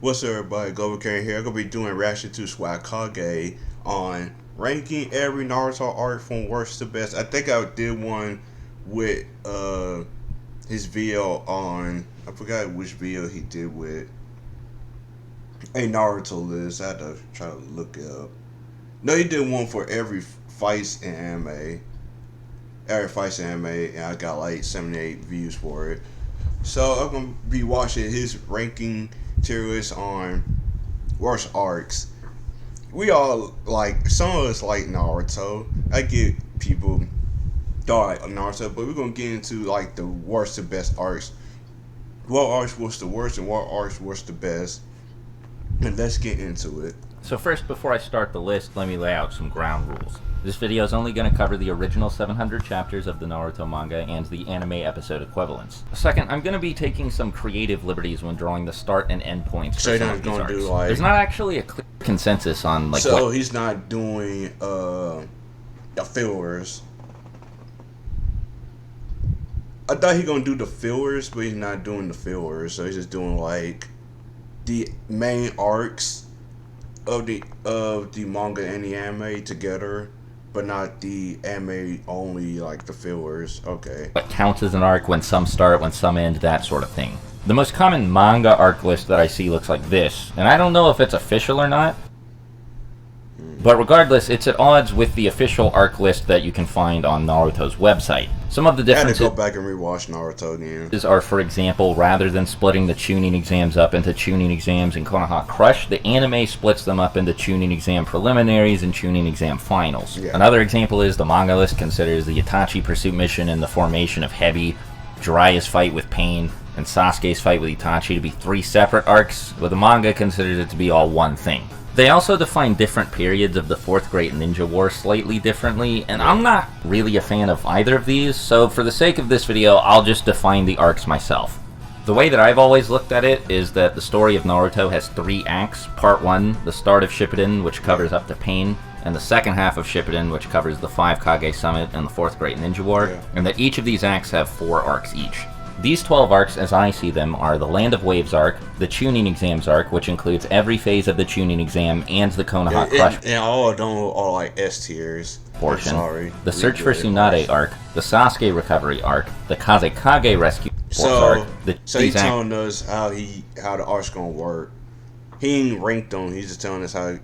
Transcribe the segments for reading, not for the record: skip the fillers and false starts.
What's up, everybody? Govercare here. I'm gonna be doing reaction to Swagkage on ranking every Naruto arc from worst to best. I think I did one with his video on, I forgot which video he did with a Naruto list. I had to try to look it up. No, he did one for every fights in anime. Every fights in anime, and I got like 78 views for it. So I'm gonna be watching his ranking tier list on worst arcs. We all like, some of us like Naruto. I get people don't like Naruto, but we're gonna get into like the worst to best arcs. What arcs was the worst and what arcs was the best? And let's get into it. So first, before I start the list, let me lay out some ground rules. This video is only going to cover the original 700 chapters of the Naruto manga and the anime episode equivalents. Second, I'm going to be taking some creative liberties when drawing the start and end points for some of these arcs. There's not actually a clear consensus on like so he's not doing the fillers. I thought he gonna do the fillers, but he's not doing the fillers. So he's just doing like the main arcs of the manga and the anime together, but not the anime only, like the fillers. Okay. What counts as an arc, when some start, when some end, that sort of thing. The most common manga arc list that I see looks like this, and I don't know if it's official or not, but regardless, it's at odds with the official arc list that you can find on Naruto's website. Some of the differences I had to go back and rewatch Naruto again. Are, for example, rather than splitting the Chunin exams up into Chunin exams and Konoha Crush, the anime splits them up into Chunin exam preliminaries and Chunin exam finals. Yeah. Another example is the manga list considers the Itachi pursuit mission and the formation of Hebi, Jiraiya's fight with Pain, and Sasuke's fight with Itachi to be 3 separate arcs, but the manga considers it to be all one thing. They also define different periods of the Fourth Great Ninja War slightly differently, and I'm not really a fan of either of these, so for the sake of this video, I'll just define the arcs myself. The way that I've always looked at it is that the story of Naruto has 3 acts. Part 1, the start of Shippuden, which covers up to Pain, and the second half of Shippuden, which covers the 5 Kage Summit and the Fourth Great Ninja War, and that each of these acts have 4 arcs each. These 12 arcs, as I see them, are the Land of Waves arc, the Chunin exams arc, which includes every phase of the Chunin exam, and the Konoha Crush and all of them are like S tiers portion, the Search for Tsunade arc, the Sasuke recovery arc, the Kazekage rescue arc. So he's telling us how the arc's gonna work. He ain't ranked them, he's just telling us how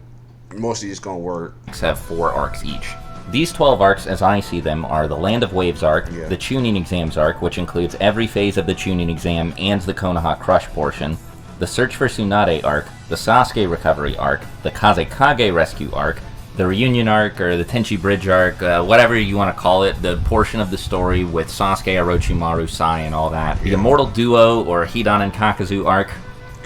most of it's gonna work. Have 4 arcs each. These 12 arcs, as I see them, are the Land of Waves arc, the Chunin exams arc, which includes every phase of the Chunin exam and the Konoha Crush portion, the Search for Tsunade arc, the Sasuke recovery arc, the Kazekage rescue arc, the Reunion arc, or the Tenchi Bridge arc, whatever you want to call it, the portion of the story with Sasuke, Orochimaru, Sai, and all that, the Immortal Duo, or Hidan and Kakazu arc,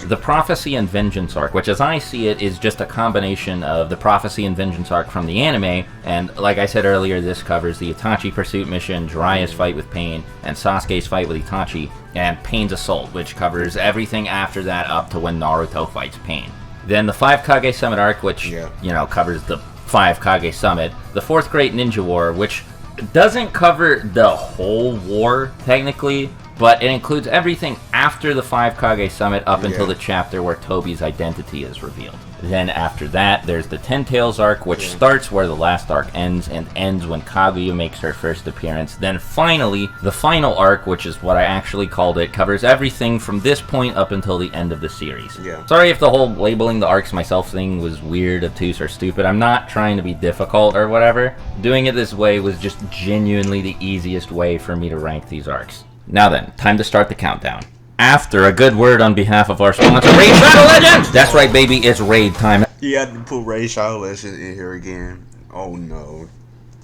the Prophecy and Vengeance arc, which as I see it is just a combination of the Prophecy and Vengeance arc from the anime, and like I said earlier, this covers the Itachi pursuit mission, Jiraiya's fight with Pain, and Sasuke's fight with Itachi, and Pain's assault, which covers everything after that up to when Naruto fights Pain. Then the 5 Kage Summit arc, which, you know, covers the 5 Kage Summit, the Fourth Great Ninja War, which doesn't cover the whole war, technically, but it includes everything after the 5 Kage Summit up until the chapter where Tobi's identity is revealed. Then after that, there's the Ten Tails arc, which starts where the last arc ends and ends when Kaguya makes her first appearance. Then finally, the final arc, which is what I actually called it, covers everything from this point up until the end of the series. Sorry if the whole labeling the arcs myself thing was weird, obtuse, or stupid. I'm not trying to be difficult or whatever. Doing it this way was just genuinely the easiest way for me to rank these arcs. Now then, time to start the countdown. After a good word on behalf of our sponsor, Raid Shadow Legends! That's right, baby, it's raid time. You had to put Raid Shadow Legends in here again. Oh no.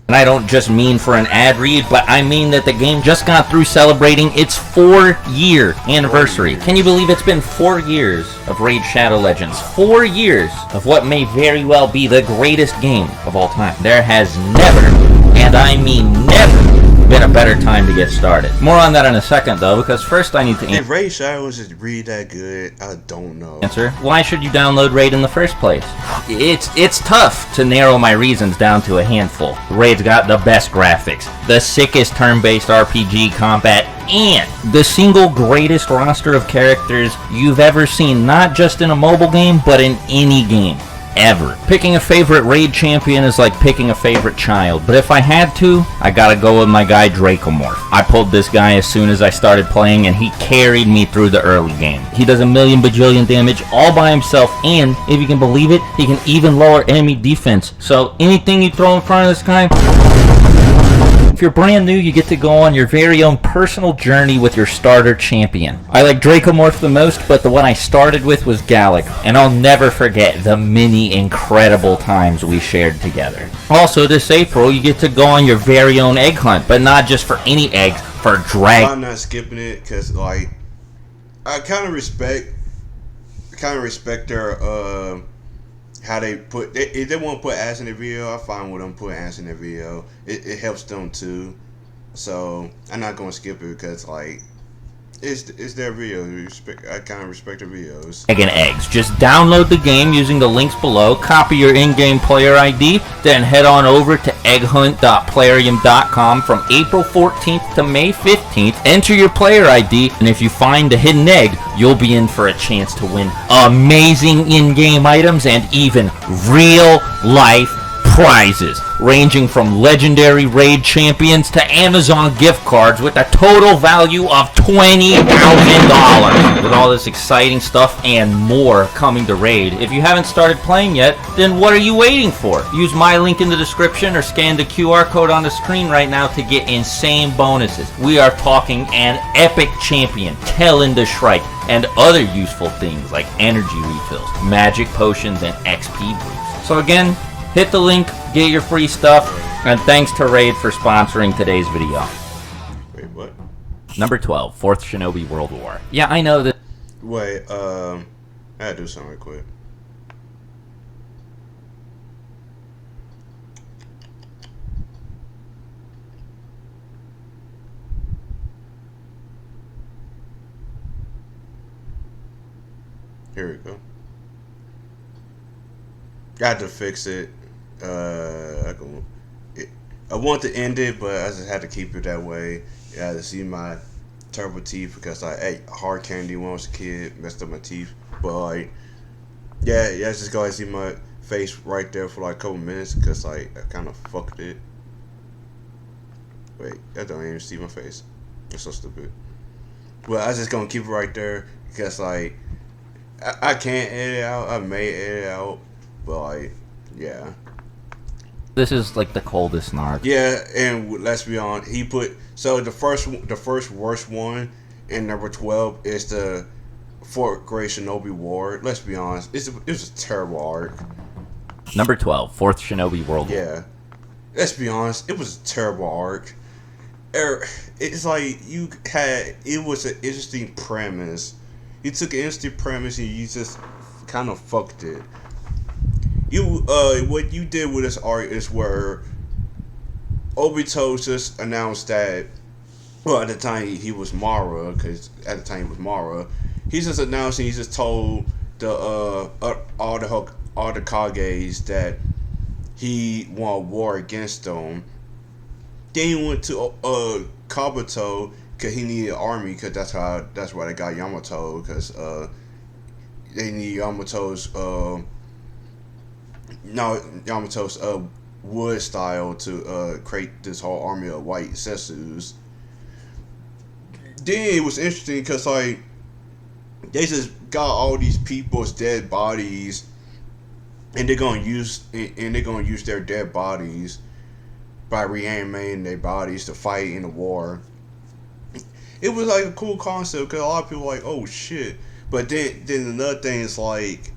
And I don't just mean for an ad read, but I mean that the game just got through celebrating its 4-year anniversary. Can you believe it's been 4 years of Raid Shadow Legends? 4 years of what may very well be the greatest game of all time. There has never, and I mean never, been a better time to get started. More on that in a second, though, because first I need to If Raid Shadow is really that good, I don't know. Answer: why should you download Raid in the first place? It's tough to narrow my reasons down to a handful. Raid's got the best graphics, the sickest turn-based RPG combat, and the single greatest roster of characters you've ever seen, not just in a mobile game, but in any game. Ever. Picking a favorite raid champion is like picking a favorite child, but if I had to, I gotta go with my guy Dracomorph. I pulled this guy as soon as I started playing, and he carried me through the early game. He does a million bajillion damage all by himself, and if you can believe it, he can even lower enemy defense. So anything you throw in front of this guy... If you're brand new, you get to go on your very own personal journey with your starter champion. I like Dracomorph the most, but the one I started with was Gallic, and I'll never forget the many incredible times we shared together. Also, this April, you get to go on your very own egg hunt, but not just for any eggs, for drag. I'm not skipping it because, like, I kind of respect their how they put if they want to put ads in their video. I find with them putting ads in their video, it helps them too. So I'm not gonna skip it because, like, it's their video. I kind of respect their videos. Egg and eggs. Just download the game using the links below, copy your in-game player ID, then head on over to egghunt.plarium.com from April 14th to May 15th. Enter your player ID, and if you find a hidden egg, you'll be in for a chance to win amazing in-game items and even real-life prizes, ranging from legendary raid champions to Amazon gift cards with a total value of $20,000. With all this exciting stuff and more coming to raid, if you haven't started playing yet, then what are you waiting for? Use my link in the description or scan the QR code on the screen right now to get insane bonuses. We are talking an epic champion, Kellen the Shrike, and other useful things like energy refills, magic potions, and XP boosts. So again, hit the link, get your free stuff, and thanks to Raid for sponsoring today's video. Wait, what? Number 12, 4th Shinobi World War. Yeah, I know that... Wait, I had to do something real quick. Here we go. Got to fix it. I want to end it, but I just had to keep it that way. I had to see my terrible teeth because I ate hard candy when I was a kid, messed up my teeth. But, like, yeah, just go ahead and see my face right there for like a couple minutes because, like, I kind of fucked it. Wait, I don't even see my face. That's so stupid. Well, I just gonna keep it right there because, like, I can't edit it out. I may edit it out, but, like, yeah. This is like the coldest Naruto. Yeah, and let's be honest, he put the first worst one in number 12 is the Fourth Great Shinobi War. Let's be honest, it was a terrible arc. Number 12, 4th Shinobi World War. Yeah, let's be honest, it was a terrible arc. It's like it was an interesting premise. You took an interesting premise and you just kind of fucked it. What you did with this arc is where Obito just announced that, well, at the time he was Mara, because at the time he was Mara, he just announced and he just told the all the Kages that he won war against them. Then he went to Kabuto because he needed an army, because that's why they got Yamato, because they need Yamato's wood style to create this whole army of white Setsus. Then it was interesting because, like, they just got all these people's dead bodies, and they're gonna use their dead bodies by reanimating their bodies to fight in the war. It was like a cool concept because a lot of people were like, oh shit. But then another thing is like,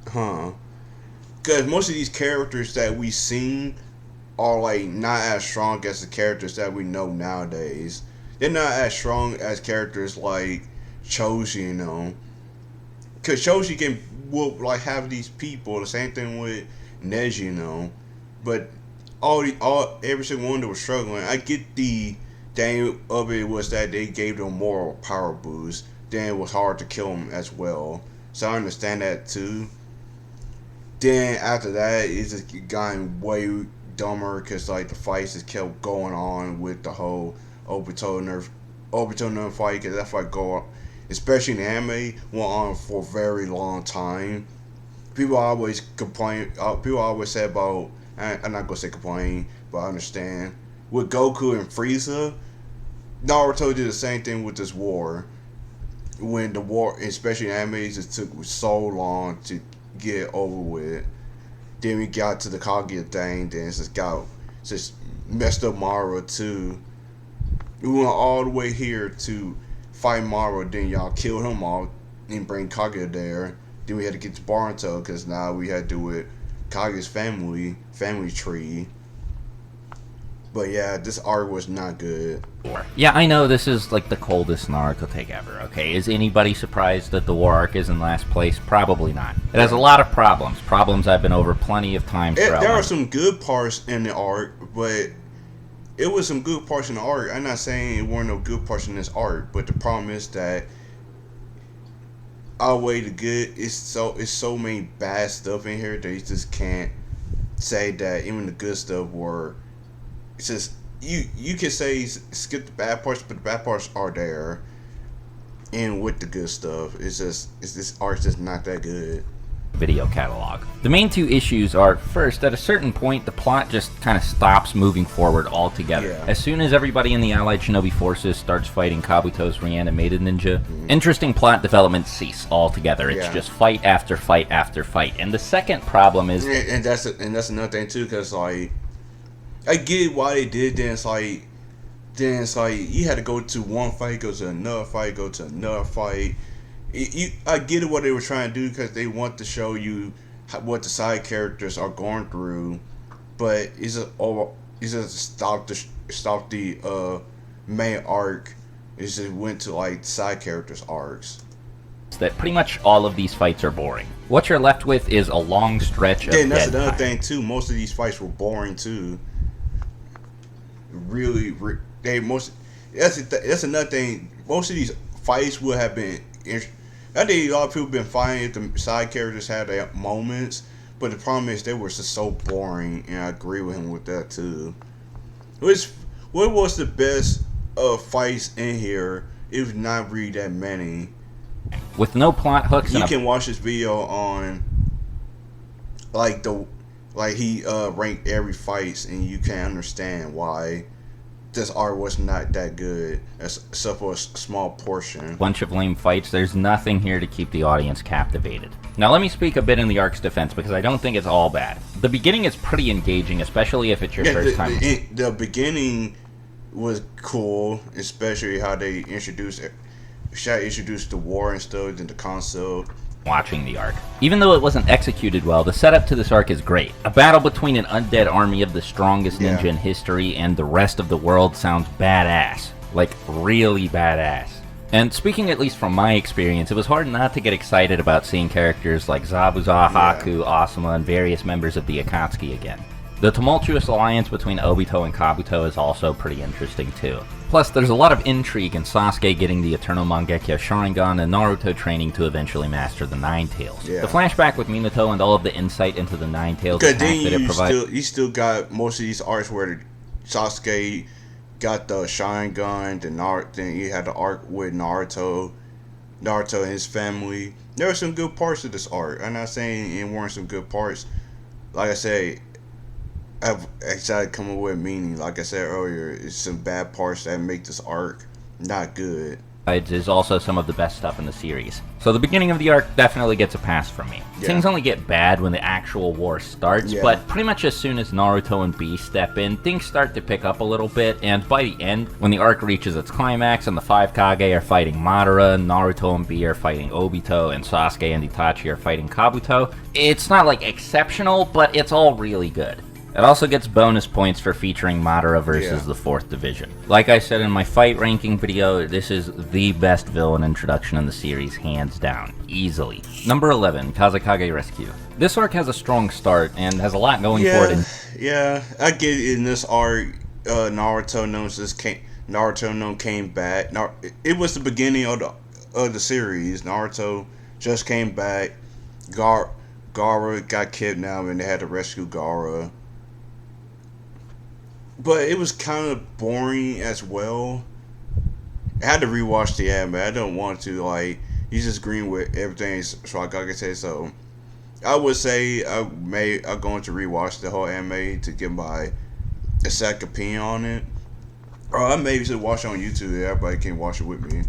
because most of these characters that we seen are like not as strong as the characters that we know nowadays. They're not as strong as characters like Choji, you know. Because Choji will like have these people. The same thing with Neji, you know. But every single one that was struggling. I get the thing of it was that they gave them moral power boost. Then it was hard to kill them as well. So I understand that too. Then after that, it's just gotten way dumber because like the fights just kept going on with the whole Obito nerf fight, because that fight especially in the anime, went on for a very long time. People always complain. People always say about. I'm not gonna say complain, but I understand. With Goku and Frieza, Naruto did the same thing with this war. When the war, especially in anime, just took so long to get over with. Then we got to the Kage thing. Then it just messed up Madara too. We went all the way here to fight Madara. Then y'all killed him off and bring Kage there. Then we had to get to Boruto because now we had to do it Kage's family tree. But yeah, this arc was not good. Yeah, I know this is like the coldest Naruto take ever, okay? Is anybody surprised that the war arc is in last place? Probably not. It has a lot of problems. Problems I've been over plenty of times. There are some good parts in the arc, but it was some good parts in the arc. I'm not saying it weren't no good parts in this arc, but the problem is that outweigh the good. It's so many bad stuff in here that you just can't say that even the good stuff were. It's just you can say skip the bad parts, but the bad parts are there, and with the good stuff, this art's just not that good. Video catalog. The main two issues are, first, at a certain point, the plot just kind of stops moving forward altogether. Yeah. As soon as everybody in the Allied Shinobi forces starts fighting Kabuto's reanimated ninja, interesting plot developments cease altogether. It's just fight after fight after fight. And the second problem is, and that's another thing too, because like I get why they did. Then it's like you had to go to one fight, go to another fight, go to another fight. I get it what they were trying to do because they want to show you what the side characters are going through, but it's just stop the main arc. It just went to like side characters arcs. That pretty much all of these fights are boring. What you're left with is a long stretch of and that's dead another time. thing too. Most of these fights were boring too. Really, that's another thing. Most of these fights would have been. I think a lot of people have been fine if the side characters had their moments, but the problem is they were just so boring, and I agree with him with that too. What was the best fights in here? If not really that many. With no plot hooks, You can watch this video on he ranked every fights, and you can understand why this art was not that good, except for a small portion. Bunch of lame fights. There's nothing here to keep the audience captivated. Now let me speak a bit in the arc's defense, because I don't think it's all bad. The beginning is pretty engaging, especially if it's your first time. The beginning was cool, especially how they introduced the war and stuff, and the concept. Watching the arc. Even though it wasn't executed well, the setup to this arc is great. A battle between an undead army of the strongest ninja in history and the rest of the world sounds badass. Like, really badass. And speaking at least from my experience, it was hard not to get excited about seeing characters like Zabuza, Haku, Asuma, and various members of the Akatsuki again. The tumultuous alliance between Obito and Kabuto is also pretty interesting too. Plus, there's a lot of intrigue in Sasuke getting the Eternal Mangekyo Sharingan and Naruto training to eventually master the Nine Tails. Yeah. The flashback with Minato and all of the insight into the Nine Tails Because attack that it provides. you still got most of these arcs where Sasuke got the Sharingan, then you had the arc with Naruto and his family. There were some good parts of this arc. I'm not saying it weren't some good parts. Like I say, I've actually come up with meaning. Like I said earlier, it's some bad parts that make this arc not good. Is also some of the best stuff in the series. So the beginning of the arc definitely gets a pass from me. Yeah. Things only get bad when the actual war starts, but pretty much as soon as Naruto and B step in, things start to pick up a little bit, and by the end, when the arc reaches its climax and the 5 Kage are fighting Madara, Naruto and B are fighting Obito, and Sasuke and Itachi are fighting Kabuto, it's not like exceptional, but it's all really good. It also gets bonus points for featuring Madara versus the 4th Division. Like I said in my fight ranking video, this is the best villain introduction in the series, hands down. Easily. Number 11, Kazekage Rescue. This arc has a strong start and has a lot going for it. Yeah, I get it. In this arc, Naruto came back. It was the beginning of the series. Naruto just came back. Gaara got kidnapped and they had to rescue Gaara. but it was kind of boring as well. I had to rewatch the anime. I don't want to like. He's just green with everything Swagkage say. So I would say I'm going to rewatch the whole anime to get my a second opinion on it. Or I maybe should watch it on YouTube. Everybody can watch it with me.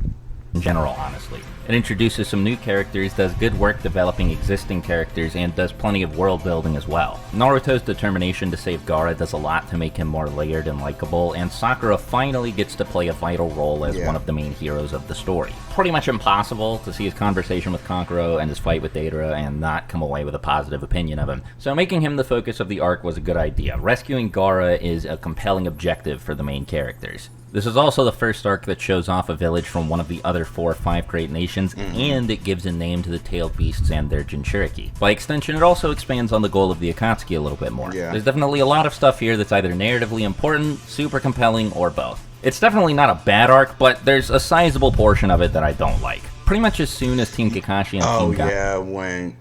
In general, honestly. It introduces some new characters, does good work developing existing characters, and does plenty of world building as well. Naruto's determination to save Gaara does a lot to make him more layered and likable, and Sakura finally gets to play a vital role as one of the main heroes of the story. Pretty much impossible to see his conversation with Kankuro and his fight with Deidara and not come away with a positive opinion of him, so making him the focus of the arc was a good idea. Rescuing Gaara is a compelling objective for the main characters. This is also the first arc that shows off a village from one of the other 4 or 5 great nations, and it gives a name to the tailed beasts and their Jinchuriki. By extension, it also expands on the goal of the Akatsuki a little bit more. There's definitely a lot of stuff here that's either narratively important, super compelling, or both. It's definitely not a bad arc, but there's a sizable portion of it that I don't like. Pretty much as soon as Team Kakashi and Team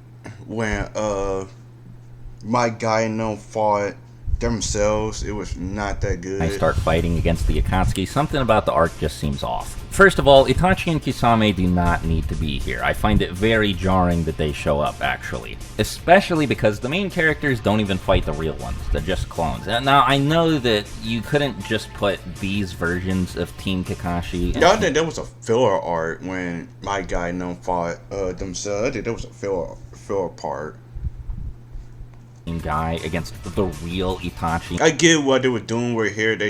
when my guy fought themselves, it was not that good. I start fighting against the Akatsuki, something about the arc just seems off. First of all, Itachi and Kisame do not need to be here. I find it very jarring that they show up, actually. Especially because the main characters don't even fight the real ones, they're just clones. Now, I know that you couldn't just put these versions of Team Kakashi... I think there was a filler arc when my guy fought themselves. I think there was a filler part. Guy against the real Itachi. I get what they were doing. We're here. They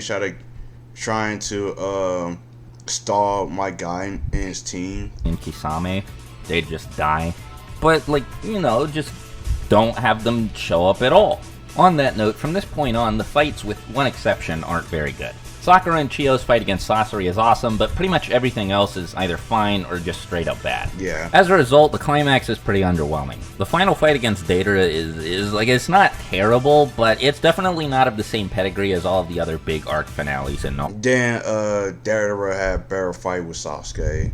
trying to stall my guy and his team. In Kisame, they just die. But just don't have them show up at all. On that note, from this point on, the fights, with one exception, aren't very good. Sakura and Chiyo's fight against Sasori is awesome, but pretty much everything else is either fine or just straight up bad. As a result, the climax is pretty underwhelming. The final fight against Deidara is it's not terrible, but it's definitely not of the same pedigree as all of the other big arc finales in Naruto. Then Deidara had a better fight with Sasuke.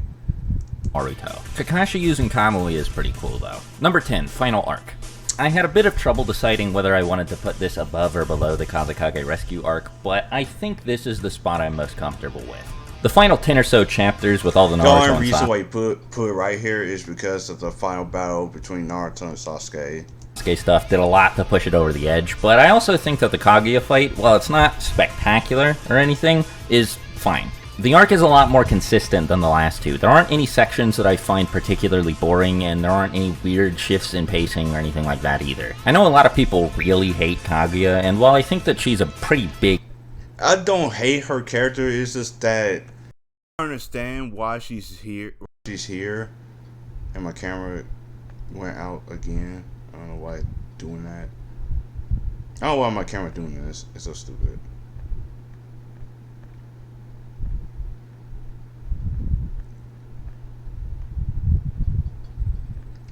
Naruto. Kakashi using Kamui is pretty cool though. Number 10, final arc. I had a bit of trouble deciding whether I wanted to put this above or below the Kazekage rescue arc, but I think this is the spot I'm most comfortable with. The final 10 or so chapters with all the Naruto and Sasuke. The only reason why you put it right here is because of the final battle between Naruto and Sasuke. Sasuke stuff did a lot to push it over the edge, but I also think that the Kaguya fight, while it's not spectacular or anything, is fine. The arc is a lot more consistent than the last two. There aren't any sections that I find particularly boring, and there aren't any weird shifts in pacing or anything like that either. I know a lot of people really hate Kaguya, and while I think that she's a pretty big... I don't hate her character, it's just that I understand why she's here. And my camera went out again. I don't know why it's doing that. I don't know why my camera doing this. It's so stupid.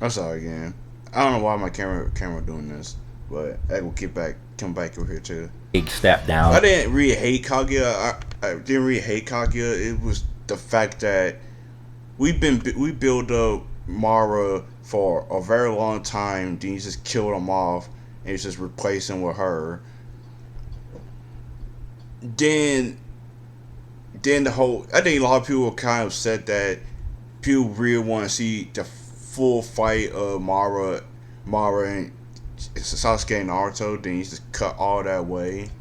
I'm sorry again. I don't know why my camera doing this, but I will come back over here too. Big step down. I didn't really hate Kaguya. I didn't really hate Kaguya. It was the fact that we built up Mara for a very long time. Then you just killed him off, and you just replaced him with her. Then the whole. I think a lot of people kind of said that people really want to see the full fight of Mara and Sasuke and Naruto, then you just cut all that away.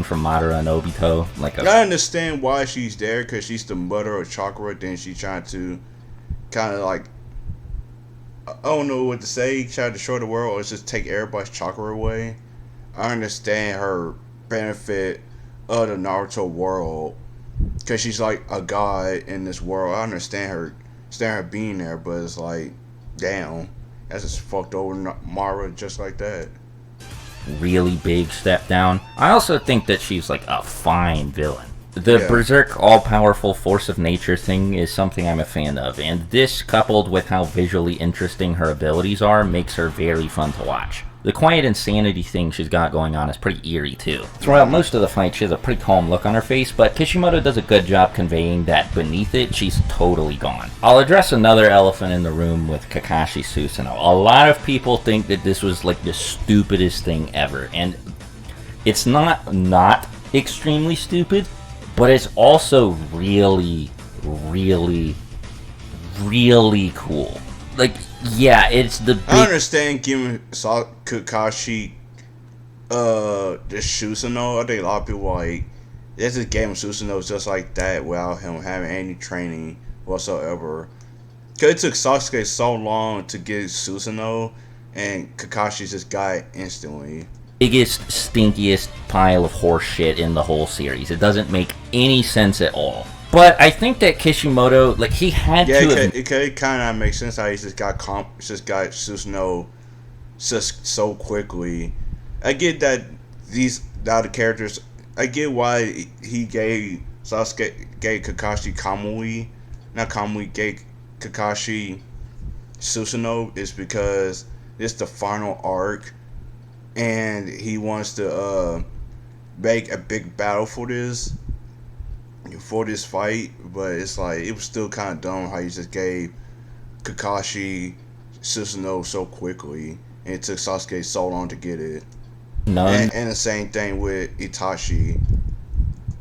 From Madara and Obito, I understand why she's there, because she's the mother of chakra. Then she's trying to kind of I don't know what to say, try to destroy the world or just take everybody's chakra away. I understand her benefit of the Naruto world, because she's like a god in this world. I understand her being there, but it's damn, that's just fucked over Mara just like that. Really big step down. I also think that she's a fine villain. The Berserk all-powerful force of nature thing is something I'm a fan of, and this, coupled with how visually interesting her abilities are, makes her very fun to watch. The quiet insanity thing she's got going on is pretty eerie too. Throughout most of the fight, she has a pretty calm look on her face, but Kishimoto does a good job conveying that beneath it, she's totally gone. I'll address another elephant in the room with Kakashi Susanoo. A lot of people think that this was the stupidest thing ever, and it's not extremely stupid, but it's also really, really, really cool. Like, yeah, it's the big... I understand giving Kakashi the Susanoo. I think a lot of people like they just gave him Susanoo just like that without him having any training whatsoever. Cause it took Sasuke so long to get Susanoo, and Kakashi just got it instantly. Biggest, stinkiest pile of horse shit in the whole series. It doesn't make any sense at all. But I think that Kishimoto, like, he had to... It kind of makes sense how he just got Susanoo just so quickly. I get that these other characters... I get why he gave Kakashi Kamui. Not Kamui, gave Kakashi Susanoo is because it's the final arc. And he wants to make a big battle for this fight, but it's like it was still kind of dumb how you just gave Kakashi Susanoo so quickly, and it took Sasuke so long to get it. No, and the same thing with Itachi.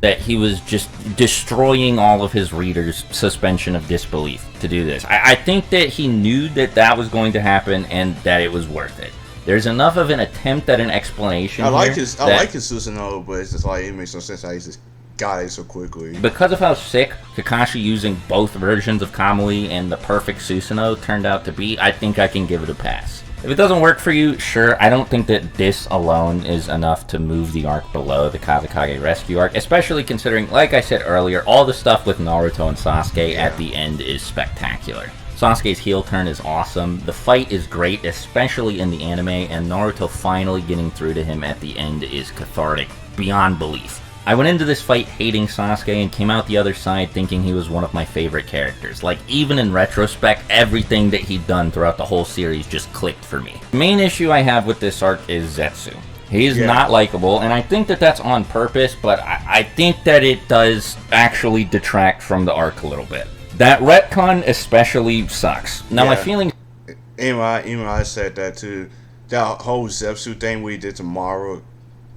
That he was just destroying all of his readers' suspension of disbelief to do this. I think that he knew that that was going to happen and that it was worth it. There's enough of an attempt at an explanation. I like his Susanoo, but it's just like it makes no sense how he just got it so quickly. Because of how sick Kakashi using both versions of Kamui and the perfect Susanoo turned out to be, I think I can give it a pass. If it doesn't work for you, sure, I don't think that this alone is enough to move the arc below the Kazekage rescue arc, especially considering, like I said earlier, all the stuff with Naruto and Sasuke at the end is spectacular. Sasuke's heel turn is awesome, the fight is great, especially in the anime, and Naruto finally getting through to him at the end is cathartic, beyond belief. I went into this fight hating Sasuke and came out the other side thinking he was one of my favorite characters. Like, even in retrospect, everything that he'd done throughout the whole series just clicked for me. The main issue I have with this arc is Zetsu. He's not likable, and I think that that's on purpose, but I think that it does actually detract from the arc a little bit. That retcon especially sucks. Now, my feelings... I said that too. That whole Zetsu thing we did tomorrow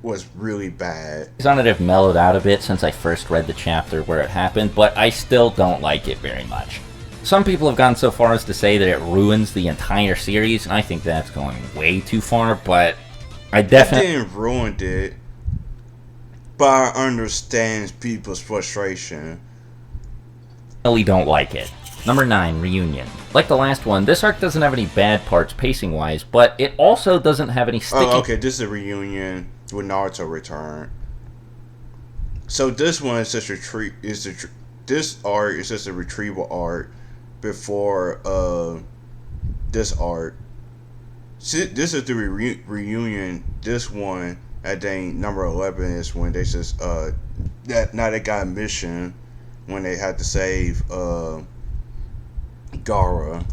was really bad. On it have mellowed out a bit since I first read the chapter where it happened, but I still don't like it very much. Some people have gone so far as to say that it ruins the entire series, and I think that's going way too far, but I definitely... It didn't ruin it, but I understand people's frustration. I don't like it. Number 9, Reunion. Like the last one, this arc doesn't have any bad parts pacing-wise, but it also doesn't have any sticky... Oh, okay, this is a reunion with Naruto return. So this one is just this arc is just a retrieval arc before this arc. This is the reunion. This one, I think number 11 is when they just now they got a mission when they had to save Gaara.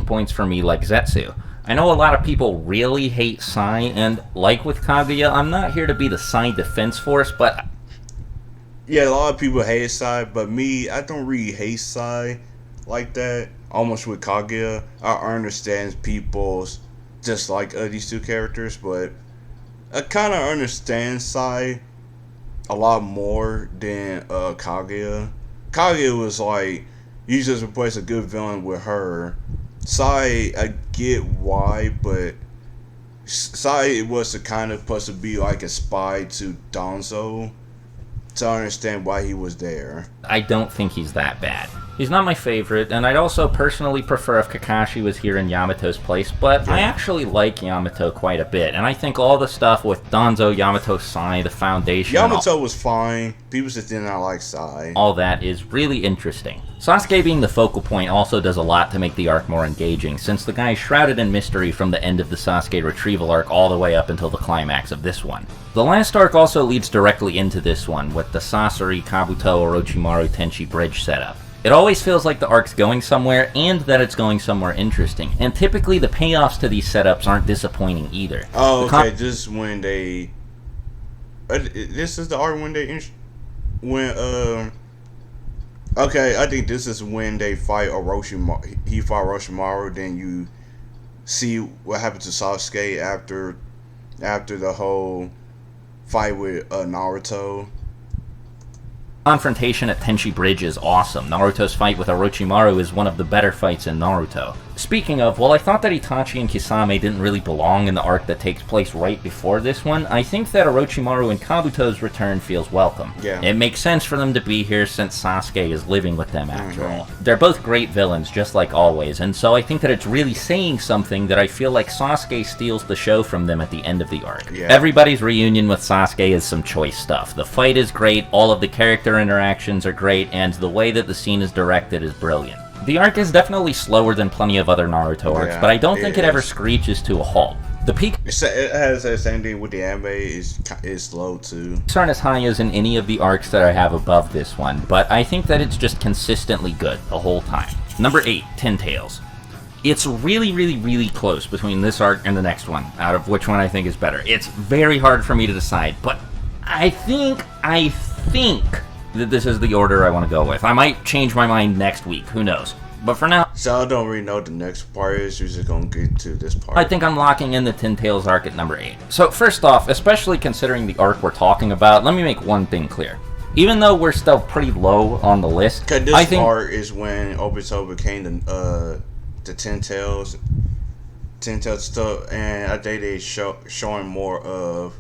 Points for me like Zetsu. I know a lot of people really hate Sai, and like with Kaguya, I'm not here to be the Sai defense force, but... Yeah, a lot of people hate Sai, but me, I don't really hate Sai like that. Almost with Kaguya, I understand people's dislike of these two characters, but I kind of understand Sai a lot more than Kaguya. Kaguya was like, you just replace a good villain with her. Sai, I get why, but Sai was the kind of supposed to be like a spy to Danzo, so I understand why he was there. I don't think he's that bad. He's not my favorite, and I'd also personally prefer if Kakashi was here in Yamato's place, but I actually like Yamato quite a bit, and I think all the stuff with Danzo, Yamato, Sai, the Foundation... Yamato was fine. People just did not like Sai. All that is really interesting. Sasuke being the focal point also does a lot to make the arc more engaging, since the guy is shrouded in mystery from the end of the Sasuke retrieval arc all the way up until the climax of this one. The last arc also leads directly into this one, with the Sasori, Kabuto, Orochimaru, Tenchi bridge setup. It always feels like the arc's going somewhere, and that it's going somewhere interesting, and typically the payoffs to these setups aren't disappointing either. Oh, okay, this is when they... this is the arc when they... Okay, I think this is when they fight Orochimaru. He fought Orochimaru, then you see what happened to Sasuke after the whole fight with Naruto. Confrontation at Tenchi Bridge is awesome. Naruto's fight with Orochimaru is one of the better fights in Naruto. Speaking of, while I thought that Itachi and Kisame didn't really belong in the arc that takes place right before this one, I think that Orochimaru and Kabuto's return feels welcome. Yeah. It makes sense for them to be here since Sasuke is living with them after all. They're both great villains, just like always, and so I think that it's really saying something that I feel like Sasuke steals the show from them at the end of the arc. Yeah. Everybody's reunion with Sasuke is some choice stuff. The fight is great, all of the character interactions are great, and the way that the scene is directed is brilliant. The arc is definitely slower than plenty of other Naruto arcs, but I don't think it ever screeches to a halt. The peak It has that same thing with the anime. Is slow too. aren't as high as in any of the arcs that I have above this one, but I think that it's just consistently good the whole time. Number 8, Ten Tails. It's really close between this arc and the next one, out of which one I think is better. It's very hard for me to decide, but I think that this is the order I want to go with. I might change my mind next week, who knows. But for now, so I don't really know what the next part is. You're just gonna get to this part. I think I'm locking in the Ten Tails arc at number 8. So first off, especially considering the arc we're talking about, let me make one thing clear. Even though we're still pretty low on the list, this I think part is when Obito became the Ten Tails stuff, and I think they showing more of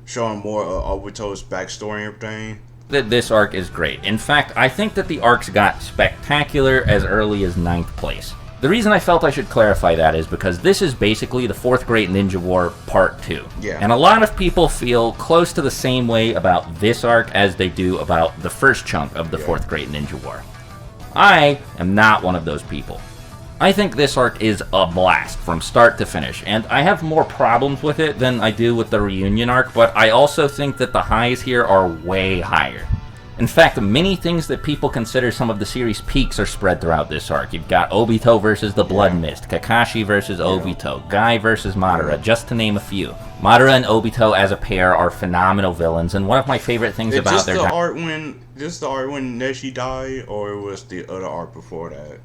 Obito's backstory and everything. that this arc is great. In fact, I think that the arcs got spectacular as early as 9th place. The reason I felt I should clarify that is because this is basically the 4th Great Ninja War Part 2. Yeah. And a lot of people feel close to the same way about this arc as they do about the first chunk of the 4th Great Ninja War. I am not one of those people. I think this arc is a blast from start to finish, and I have more problems with it than I do with the reunion arc, but I also think that the highs here are way higher. In fact, many things that people consider some of the series' peaks are spread throughout this arc. You've got Obito versus the Blood Mist, Kakashi versus Obito, Guy versus Madara, just to name a few. Madara and Obito as a pair are phenomenal villains, and one of my favorite things about their... Just the art when Neji died, or was the other art before that?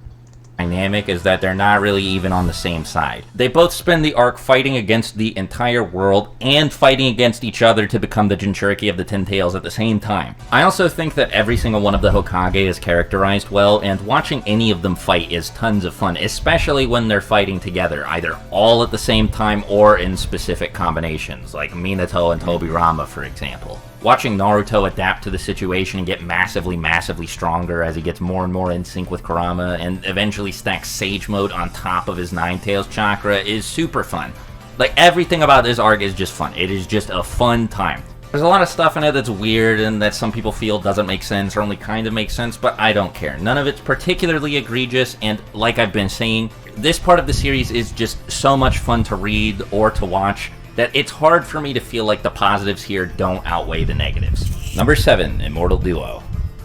Dynamic is that they're not really even on the same side. They both spend the arc fighting against the entire world and fighting against each other to become the Jinchuriki of the Ten Tails at the same time. I also think that every single one of the Hokage is characterized well, and watching any of them fight is tons of fun, especially when they're fighting together, either all at the same time or in specific combinations, like Minato and Tobirama, for example. Watching Naruto adapt to the situation and get massively stronger as he gets more and more in sync with Kurama and eventually stacks Sage Mode on top of his Nine Tails chakra is super fun. Like, everything about this arc is just fun. It is just a fun time. There's a lot of stuff in it that's weird and that some people feel doesn't make sense or only kind of makes sense, but I don't care. None of it's particularly egregious, and like I've been saying, this part of the series is just so much fun to read or to watch that it's hard for me to feel like the positives here don't outweigh the negatives. Number 7, Immortal Duo.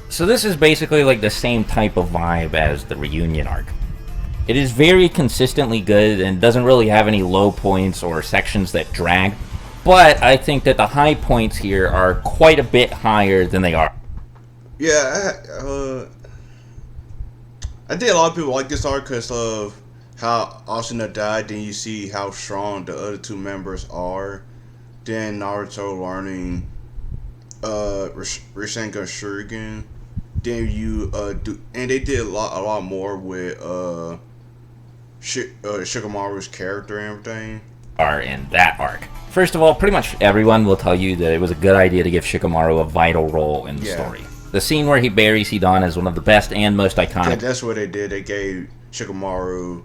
So this is basically like the same type of vibe as the reunion arc. It is very consistently good and doesn't really have any low points or sections that drag, but I think that the high points here are quite a bit higher than they are. Yeah, I think a lot of people like this arc because of how Asuna died, then you see how strong the other two members are. Then Naruto learning Rasengan Shuriken. Then you and they did a lot more with Shikamaru's character and everything. Are in that arc. First of all, pretty much everyone will tell you that it was a good idea to give Shikamaru a vital role in the story. The scene where he buries Hidan is one of the best and most iconic. Yeah, that's what they did. They gave Shikamaru.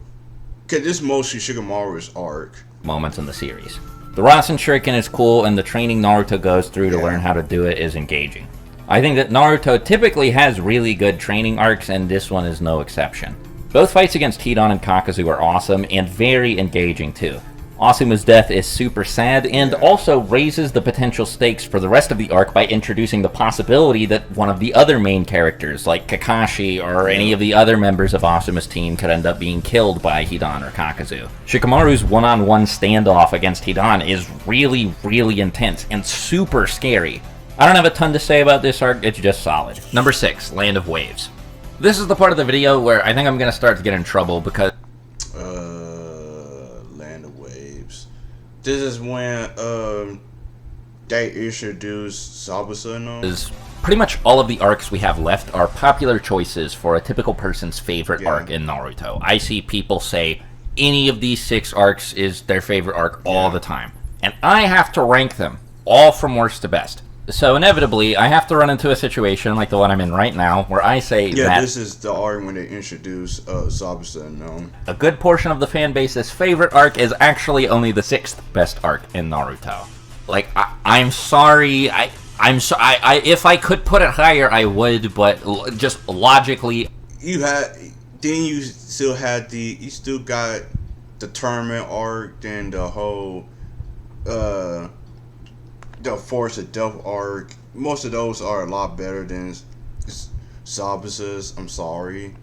Cause this is mostly Shikamaru's arc. Moments in the series. The Rasen Shuriken is cool, and the training Naruto goes through to learn how to do it is engaging. I think that Naruto typically has really good training arcs, and this one is no exception. Both fights against Hidan and Kakazu are awesome, and very engaging too. Asuma's death is super sad, and also raises the potential stakes for the rest of the arc by introducing the possibility that one of the other main characters, like Kakashi or any of the other members of Asuma's team, could end up being killed by Hidan or Kakazu. Shikamaru's one-on-one standoff against Hidan is really intense and super scary. I don't have a ton to say about this arc, it's just solid. Number 6, Land of Waves. This is the part of the video where I think I'm going to start to get in trouble because... Land of Waves. This is when they introduced Zabuza in them. Is pretty much all of the arcs we have left are popular choices for a typical person's favorite arc in Naruto. I see people say any of these 6 arcs is their favorite arc all the time. And I have to rank them all from worst to best. So inevitably, I have to run into a situation like the one I'm in right now, where I say that this is the arc when they introduce Zabuza in them. A good portion of the fan base's favorite arc is actually only the 6th best arc in Naruto. Like, I'm sorry, if I could put it higher, I would, but just logically, you still got the tournament arc, then the whole the Force of Death arc. Most of those are a lot better than Zabuza's. I'm sorry.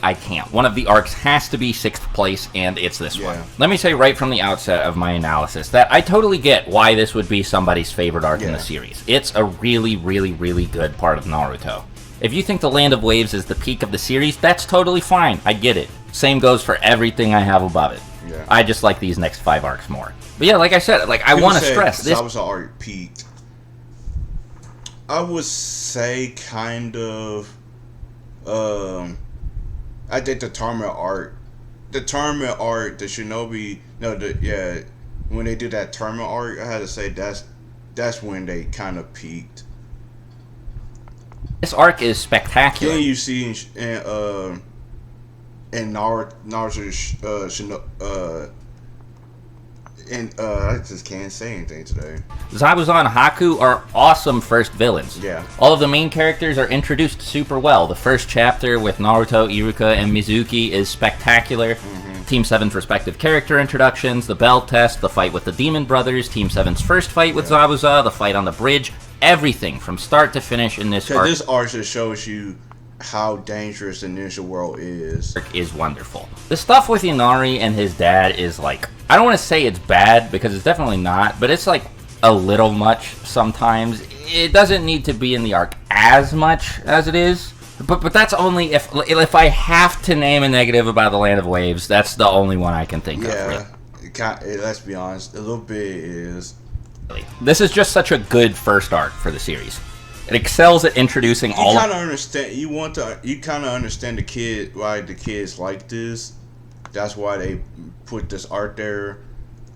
I can't. One of the arcs has to be 6th place, and it's this one. Let me say right from the outset of my analysis that I totally get why this would be somebody's favorite arc in the series. It's a really, really, really good part of Naruto. If you think the Land of Waves is the peak of the series, that's totally fine. I get it. Same goes for everything I have above it. I just like these next 5 arcs more. But yeah, like I said, like I want to stress this. Zabuza arc peaked. I would say kind of. I think the tournament arc, the Shinobi, when they did that tournament arc, I had to say that's when they kind of peaked. This arc is spectacular. Then you see in Naruto, I just can't say anything today. Zabuza and Haku are awesome first villains. All of the main characters are introduced super well. The first chapter with Naruto, Iruka, and Mizuki is spectacular. Team 7's respective character introductions, the bell test, the fight with the Demon Brothers, Team 7's first fight with Zabuza, the fight on the bridge, everything from start to finish in this arc. This arc just shows you how dangerous the ninja world is wonderful. The stuff with Inari and his dad is like, I don't want to say it's bad because it's definitely not, but it's like a little much sometimes. It doesn't need to be in the arc as much as it is, but that's only if I have to name a negative about the Land of Waves, that's the only one I can think of. Let's be honest, a little bit is. This is just such a good first arc for the series. It excels at introducing all. You kind of understand. You kind of understand why the kids like this. That's why they put this art there.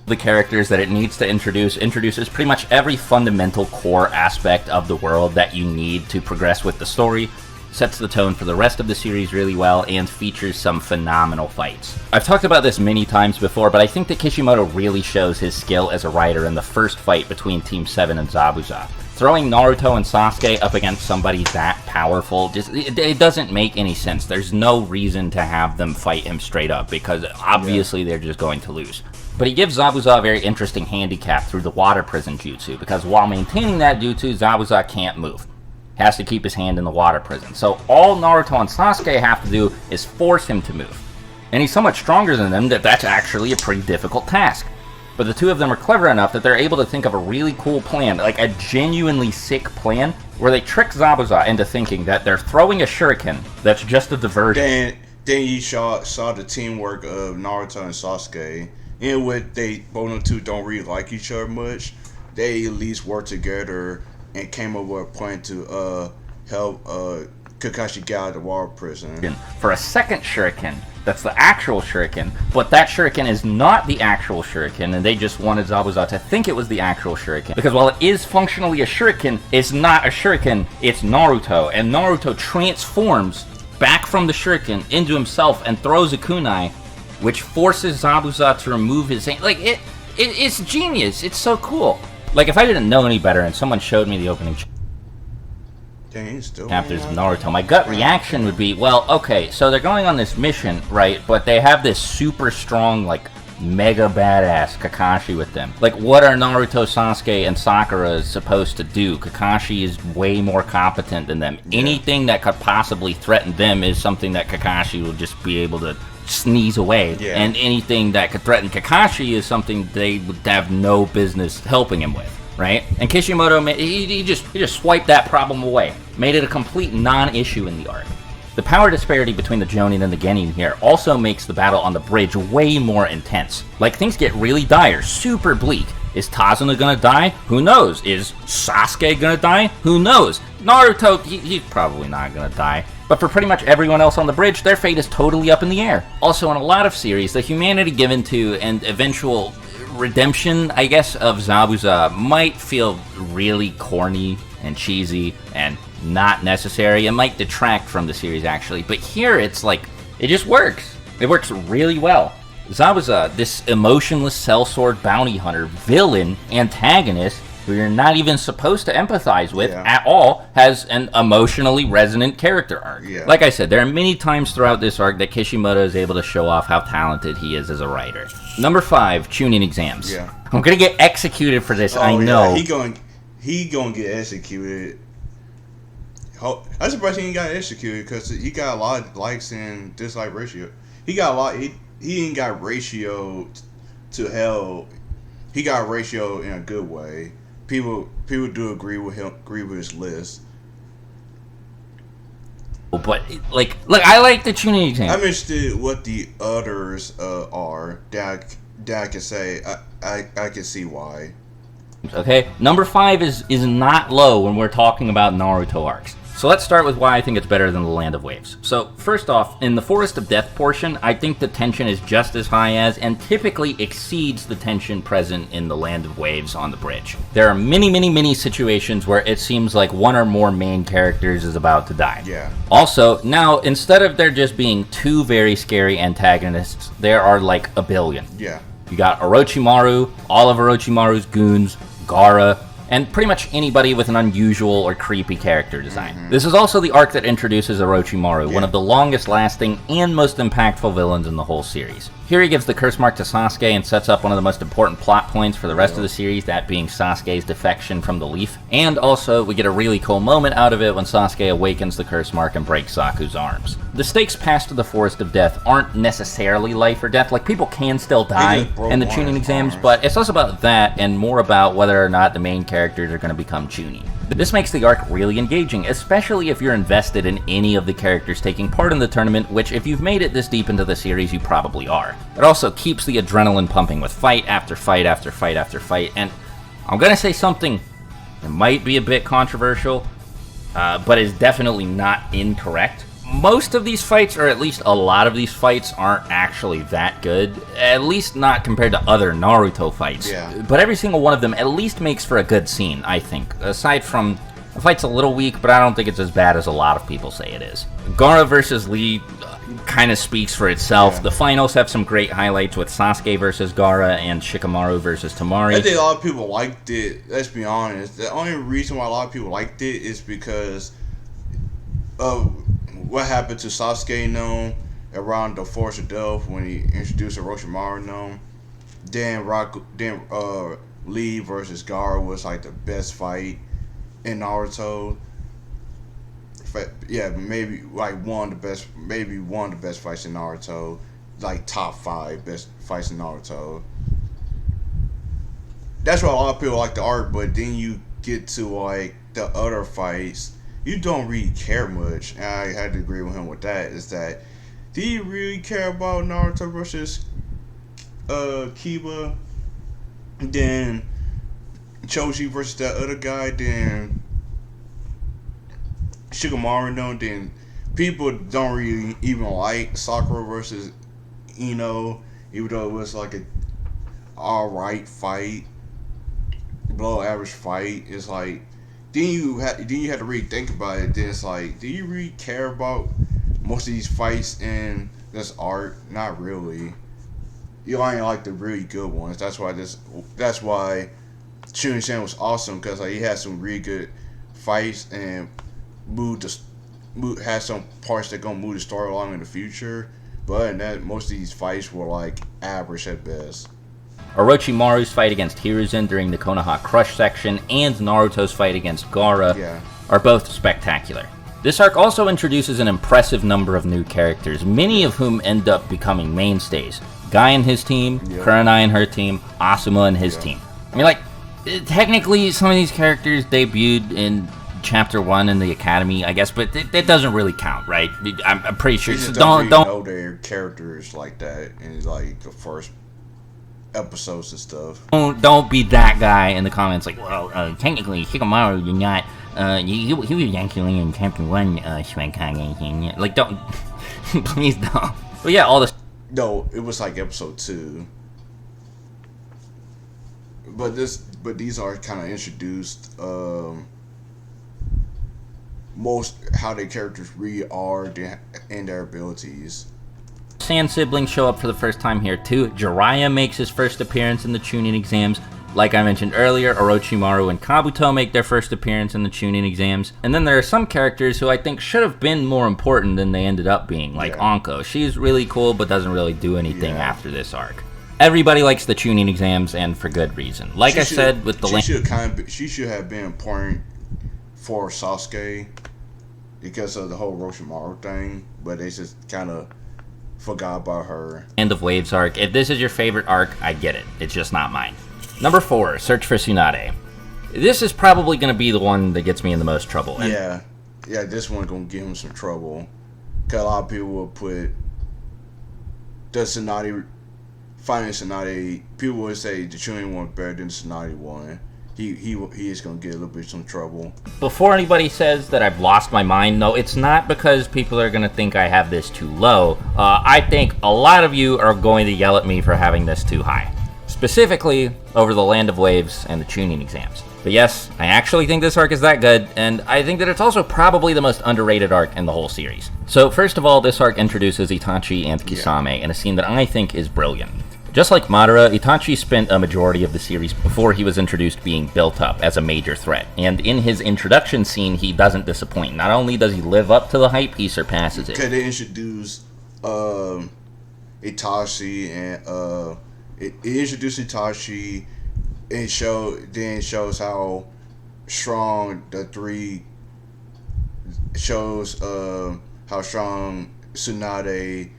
The characters that it needs to introduces pretty much every fundamental core aspect of the world that you need to progress with the story. Sets the tone for the rest of the series really well, and features some phenomenal fights. I've talked about this many times before, but I think that Kishimoto really shows his skill as a writer in the first fight between Team 7 and Zabuza. Throwing Naruto and Sasuke up against somebody that powerful, it doesn't make any sense. There's no reason to have them fight him straight up, because obviously they're just going to lose. But he gives Zabuza a very interesting handicap through the water prison jutsu, because while maintaining that jutsu, Zabuza can't move. Has to keep his hand in the water prison. So all Naruto and Sasuke have to do is force him to move. And he's so much stronger than them that that's actually a pretty difficult task. But the two of them are clever enough that they're able to think of a really cool plan, like a genuinely sick plan, where they trick Zabuza into thinking that they're throwing a shuriken that's just a diversion. Then you saw the teamwork of Naruto and Sasuke, in which both of them two don't really like each other much. They at least work together and came up with a plan to help Kakashi get out of the water prison. For a second shuriken, that's the actual shuriken, but that shuriken is not the actual shuriken, and they just wanted Zabuza to think it was the actual shuriken. Because while it is functionally a shuriken, it's not a shuriken, it's Naruto. And Naruto transforms back from the shuriken into himself and throws a kunai, which forces Zabuza to remove his hand. Like, it's genius. It's so cool. Like, if I didn't know any better and someone showed me the opening chapters of Naruto, my gut reaction would be, well, okay, so they're going on this mission, right, but they have this super strong, like, mega badass Kakashi with them. Like, what are Naruto, Sasuke, and Sakura supposed to do? Kakashi is way more competent than them. Anything that could possibly threaten them is something that Kakashi will just be able to sneeze away, and anything that could threaten Kakashi is something they would have no business helping him with, right? And Kishimoto, he just swiped that problem away, made it a complete non-issue in the arc. The power disparity between the Jonin and the Genin here also makes the battle on the bridge way more intense. Like, things get really dire, super bleak, Is Tazuna gonna die? Who knows? Is Sasuke gonna die? Who knows? Naruto, he's probably not gonna die. But for pretty much everyone else on the bridge, their fate is totally up in the air. Also, in a lot of series, the humanity given to and eventual redemption, I guess, of Zabuza might feel really corny and cheesy and not necessary. It might detract from the series, actually. But here, it's like, it just works. It works really well. Zabuza, this emotionless sellsword bounty hunter, villain, antagonist, who you're not even supposed to empathize with at all, has an emotionally resonant character arc. Yeah. Like I said, there are many times throughout this arc that Kishimoto is able to show off how talented he is as a writer. Number 5, Chunin exams. Yeah. I'm gonna get executed for this, I know. He gonna get executed. I'm surprised he ain't got executed because he got a lot of likes and dislike ratio. He got a lot. He ain't got ratio to hell. He got ratio in a good way. People do agree with him. Agree with his list. But look, I like the Chunin exam. I'm interested what the others are. That I can say. I can see why. Okay, number 5 is not low when we're talking about Naruto arcs. So let's start with why I think it's better than the Land of Waves. So first off, in the Forest of Death portion, I think the tension is just as high as and typically exceeds the tension present in the Land of Waves on the bridge. There are many situations where it seems like one or more main characters is about to die. Yeah. Also, now, instead of there just being 2 very scary antagonists, there are like a billion. Yeah. You got Orochimaru, all of Orochimaru's goons, Gaara, and pretty much anybody with an unusual or creepy character design. Mm-hmm. This is also the arc that introduces Orochimaru, one of the longest lasting and most impactful villains in the whole series. Here he gives the curse mark to Sasuke and sets up one of the most important plot points for the rest of the series, that being Sasuke's defection from the Leaf. And also, we get a really cool moment out of it when Sasuke awakens the curse mark and breaks Saku's arms. The stakes past to the Forest of Death aren't necessarily life or death. Like, people can still die in the Chunin exams, but it's less about that and more about whether or not the main characters are going to become Chunin. This makes the arc really engaging, especially if you're invested in any of the characters taking part in the tournament, which if you've made it this deep into the series, you probably are. It also keeps the adrenaline pumping with fight after fight after fight after fight, and I'm gonna say something that might be a bit controversial, but is definitely not incorrect. Most of these fights, or at least a lot of these fights, aren't actually that good. At least not compared to other Naruto fights. Yeah. But every single one of them at least makes for a good scene, I think. Aside from, the fight's a little weak, but I don't think it's as bad as a lot of people say it is. Gaara versus Lee kind of speaks for itself. Yeah. The finals have some great highlights with Sasuke versus Gaara and Shikamaru versus Tamari. I think a lot of people liked it. Let's be honest. The only reason why a lot of people liked it is because of what happened to Sasuke around the Forest of Death when he introduced Orochimaru Then Lee versus Gaara was like the best fight in Naruto. Yeah, maybe one of the best fights in Naruto, like top 5 best fights in Naruto. That's why a lot of people like the art, but then you get to like the other fights, you don't really care much. And I had to agree with him with that. Is that, do you really care about Naruto versus Kiba? Then Choji versus that other guy, then Shikamaru, then people don't really even like Sakura versus Ino, even though it was like a alright fight, below average fight. It's like, then you have to really think about it. Then it's like, do you really care about most of these fights in this art? Not really. You only like the really good ones. That's why Chunin was awesome, because like he had some really good fights and had some parts that gonna move the story along in the future. But other than that, most of these fights were like average at best. Orochimaru's fight against Hiruzen during the Konoha Crush section and Naruto's fight against Gaara are both spectacular. This arc also introduces an impressive number of new characters, many of whom end up becoming mainstays. Guy and his team, Kurenai and her team, Asuma and his team. I mean, like, technically some of these characters debuted in Chapter 1 in the Academy, I guess, but that doesn't really count, right? I'm pretty sure. You just don't know their characters like that in like the first episodes and stuff. Don't be that guy in the comments like, well, technically, Shikamaru, you're not, he was actually in Chapter 1, Swagkage. Like, don't, please don't. But yeah, all this. No, it was like episode 2. But these are kind of introduced, most how their characters really are and their abilities. Sand siblings show up for the first time here too. Jiraiya makes his first appearance in the Chunin exams. Like I mentioned earlier, Orochimaru and Kabuto make their first appearance in the Chunin exams. And then there are some characters who I think should have been more important than they ended up being, like Anko. She's really cool, but doesn't really do anything after this arc. Everybody likes the Chunin exams, and for good reason. Like I said, with the she should have been important for Sasuke because of the whole Orochimaru thing, but they just kind of forgot about her. End of Waves arc. If this is your favorite arc, I get it. It's just not mine. Number 4, Search for Tsunade. This is probably going to be the one that gets me in the most trouble. Yeah, this one going to give him some trouble. Because a lot of people will put finding Tsunade, people would say the Chunin one better than the Tsunade one. He is going to get a little bit some trouble. Before anybody says that I've lost my mind, no, it's not because people are going to think I have this too low. I think a lot of you are going to yell at me for having this too high. Specifically, over the Land of Waves and the Chunin exams. But yes, I actually think this arc is that good, and I think that it's also probably the most underrated arc in the whole series. So first of all, this arc introduces Itachi and Kisame in a scene that I think is brilliant. Just like Madara, Itachi spent a majority of the series before he was introduced being built up as a major threat, and in his introduction scene, he doesn't disappoint. Not only does he live up to the hype, he surpasses it. Okay, they introduced Itachi, and it introduced Itachi, and shows how strong the three, shows how strong Tsunade,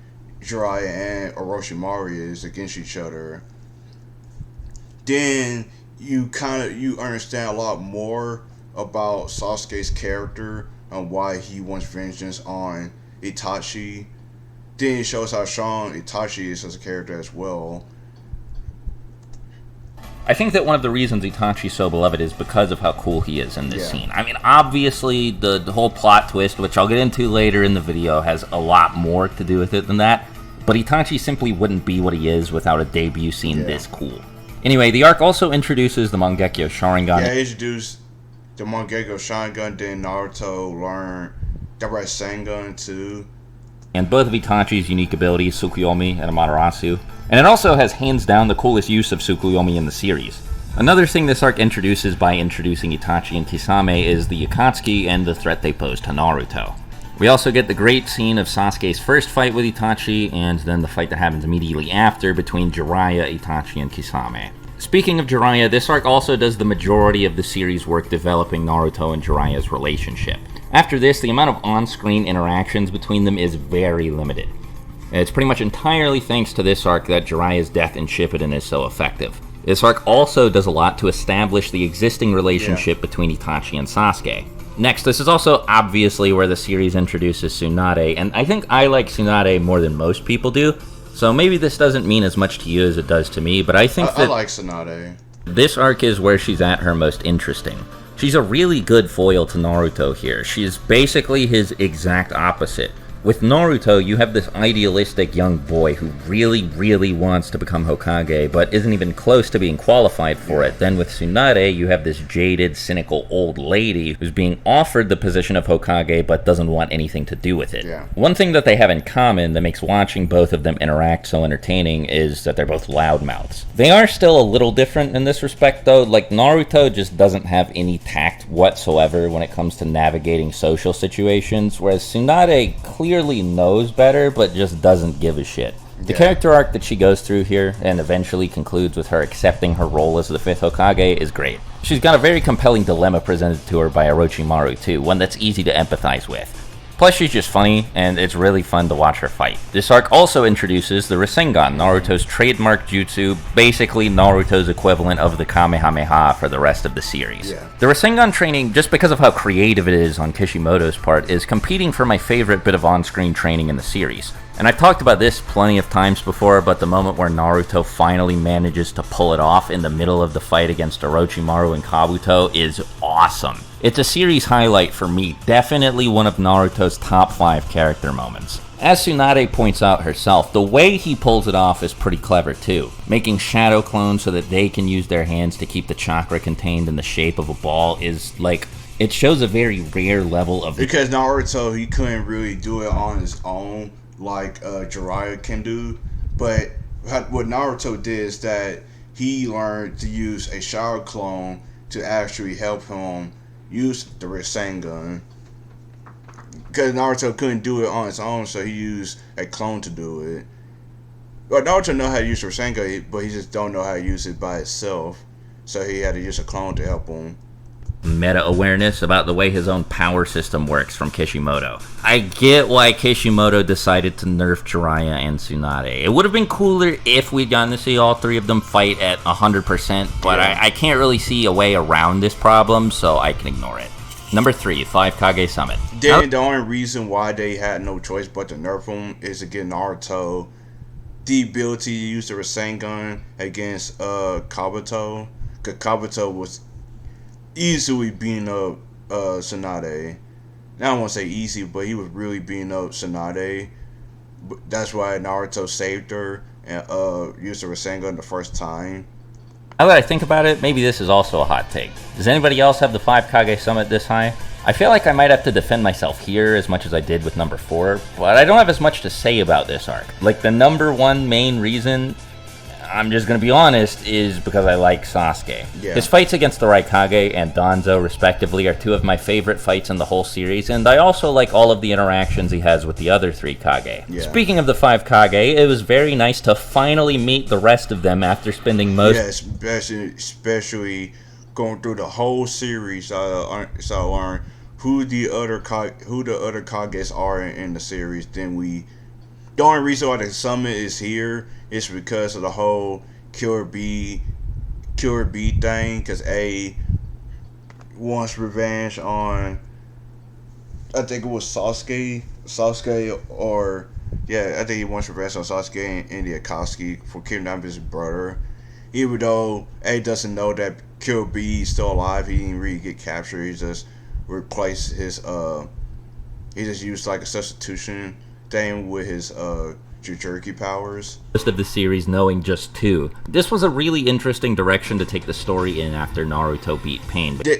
Jiraiya, and Orochimaru is against each other. Then you understand a lot more about Sasuke's character and why he wants vengeance on Itachi. Then it shows how strong Itachi is as a character as well. I think that one of the reasons Itachi's so beloved is because of how cool he is in this scene. I mean, obviously, the whole plot twist, which I'll get into later in the video, has a lot more to do with it than that. But Itachi simply wouldn't be what he is without a debut scene this cool. Anyway, the arc also introduces the Mangekyo Sharingan. Yeah, it introduced the Mangekyo Sharingan, then Naruto learned the Rasengan too. And both of Itachi's unique abilities, Tsukuyomi and Amaterasu. And it also has hands down the coolest use of Tsukuyomi in the series. Another thing this arc introduces by introducing Itachi and Kisame is the Akatsuki and the threat they pose to Naruto. We also get the great scene of Sasuke's first fight with Itachi, and then the fight that happens immediately after between Jiraiya, Itachi, and Kisame. Speaking of Jiraiya, this arc also does the majority of the series' work developing Naruto and Jiraiya's relationship. After this, the amount of on-screen interactions between them is very limited. It's pretty much entirely thanks to this arc that Jiraiya's death in Shippuden is so effective. This arc also does a lot to establish the existing relationship between Itachi and Sasuke. Next, this is also obviously where the series introduces Tsunade, and I think I like Tsunade more than most people do, so maybe this doesn't mean as much to you as it does to me, but I think I like Tsunade. This arc is where she's at her most interesting. She's a really good foil to Naruto here. She's basically his exact opposite. With Naruto, you have this idealistic young boy who really, really wants to become Hokage, but isn't even close to being qualified for it. Then with Tsunade, you have this jaded, cynical old lady who's being offered the position of Hokage, but doesn't want anything to do with it. One thing that they have in common that makes watching both of them interact so entertaining is that they're both loudmouths. They are still a little different in this respect, though. Like, Naruto just doesn't have any tact whatsoever when it comes to navigating social situations, whereas Tsunade clearly knows better, but just doesn't give a shit. The character arc that she goes through here, and eventually concludes with her accepting her role as the 5th Hokage, is great. She's got a very compelling dilemma presented to her by Orochimaru too, one that's easy to empathize with. Plus, she's just funny, and it's really fun to watch her fight. This arc also introduces the Rasengan, Naruto's trademark jutsu, basically Naruto's equivalent of the Kamehameha for the rest of the series. Yeah. The Rasengan training, just because of how creative it is on Kishimoto's part, is competing for my favorite bit of on-screen training in the series. And I've talked about this plenty of times before, but the moment where Naruto finally manages to pull it off in the middle of the fight against Orochimaru and Kabuto is awesome. It's a series highlight for me, definitely one of Naruto's top 5 character moments. As Tsunade points out herself, the way he pulls it off is pretty clever too, making shadow clones so that they can use their hands to keep the chakra contained in the shape of a ball is like, it shows a very rare level of... Because Naruto, he couldn't really do it on his own like Jiraiya can do, but what Naruto did is that he learned to use a shadow clone to actually help him use the Rasengan. Because Naruto couldn't do it on his own, so he used a clone to do it. Well, Naruto know how to use Rasengan, but he just don't know how to use it by itself, so he had to use a clone to help him. Meta-awareness about the way his own power system works from Kishimoto. I get why Kishimoto decided to nerf Jiraiya and Tsunade. It would have been cooler if we'd gotten to see all 3 of them fight at 100%, but yeah. I can't really see a way around this problem, so I can ignore it. Number 3, 5Kage Summit. Then the only reason why they had no choice but to nerf him is to give Naruto the ability to use the Rasengan against Kabuto. Because Kabuto was easily beating up Tsunade. Now I don't want to say easy, but he was really beating up Tsunade. That's why Naruto saved her and used the Rasengan the first time. Now that I think about it, maybe this is also a hot take. Does anybody else have the 5Kage Summit this high? I feel like I might have to defend myself here as much as I did with number 4, but I don't have as much to say about this arc. Like, the number 1 main reason, I'm just going to be honest, is because I like Sasuke. Yeah. His fights against the Raikage and Danzo, respectively, are 2 of my favorite fights in the whole series, and I also like all of the interactions he has with the other 3 Kage. Yeah. Speaking of the 5 Kage, it was very nice to finally meet the rest of them after spending most... Yeah, especially going through the whole series, so I learned who the other Kages are in the series. Then the only reason why the summit is here is because of the whole Killer B thing. Because A wants revenge on, I think it was Sasuke, or yeah, I think he wants revenge on Sasuke and the Akatsuki for kidnapping his brother. Even though A doesn't know that Killer B is still alive, he didn't really get captured. He just replaced his he just used like a substitution thing with his Jinchuriki powers. Most of the series knowing just 2. This was a really interesting direction to take the story in after Naruto beat Pain. The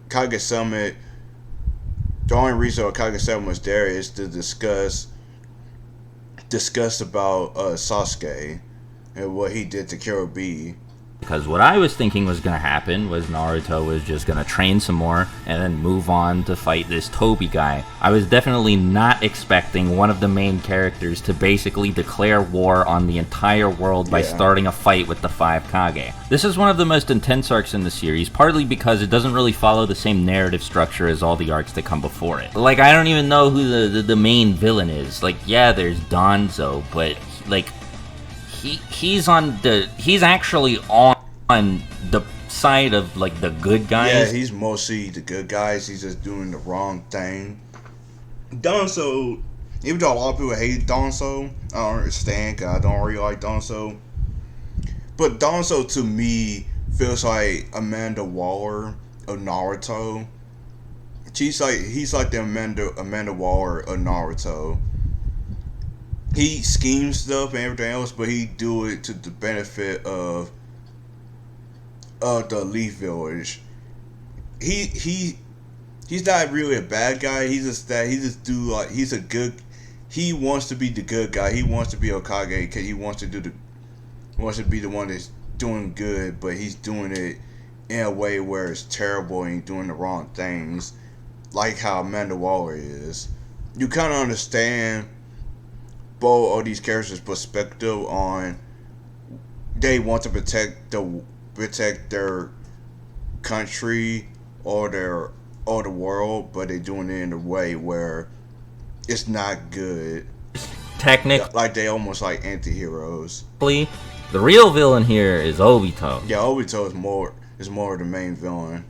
Kage Summit. The only reason why Kage Summit was there is to discuss about Sasuke and what he did to Killer B. Because what I was thinking was going to happen was Naruto was just going to train some more and then move on to fight this Toby guy. I was definitely not expecting one of the main characters to basically declare war on the entire world by starting a fight with the 5 Kage. This is one of the most intense arcs in the series, partly because it doesn't really follow the same narrative structure as all the arcs that come before it. Like, I don't even know who the main villain is. Like, yeah, there's Danzo, but, like... He's actually on the side of like the good guys. Yeah, he's mostly the good guys. He's just doing the wrong thing. Danzo, even though a lot of people hate Danzo, I don't understand because I don't really like Danzo. But Danzo to me feels like Amanda Waller of Naruto. He's like the Amanda Waller of Naruto. He schemes stuff and everything else, but he do it to the benefit of the Leaf Village. He's not really a bad guy. He wants to be the good guy. He wants to be Hokage because he wants to be the one that's doing good, but he's doing it in a way where it's terrible and he's doing the wrong things, like how Amanda Waller is. You kind of understand both of these characters' perspective on they want to protect their country or of the world, but they're doing it in a way where it's not good. Technically, like they almost like anti-heroes. The real villain here is Obito. Yeah, Obito is more the main villain.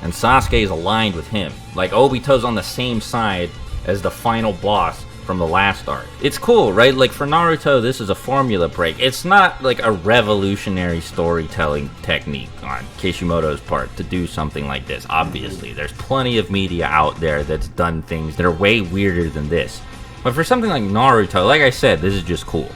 And Sasuke is aligned with him. Like, Obito's on the same side as the final boss from the last arc. It's cool, right? Like, for Naruto, this is a formula break. It's not like a revolutionary storytelling technique on Kishimoto's part to do something like this. Obviously, there's plenty of media out there that's done things that are way weirder than this. But for something like Naruto, like I said, this is just cool.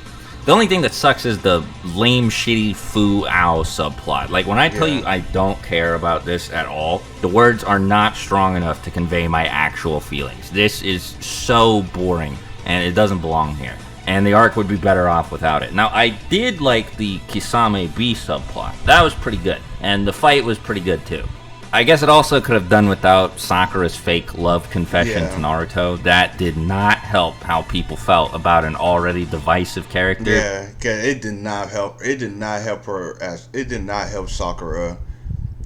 The only thing that sucks is the lame, shitty Fu-Ao subplot. Like, when I tell you I don't care about this at all, the words are not strong enough to convey my actual feelings. This is so boring, and it doesn't belong here. And the arc would be better off without it. Now, I did like the Kisame B subplot. That was pretty good. And the fight was pretty good, too. I guess it also could have done without Sakura's fake love confession to Naruto. That did not help how people felt about an already divisive character. Yeah, cause it did not help. It did not help her. It did not help Sakura.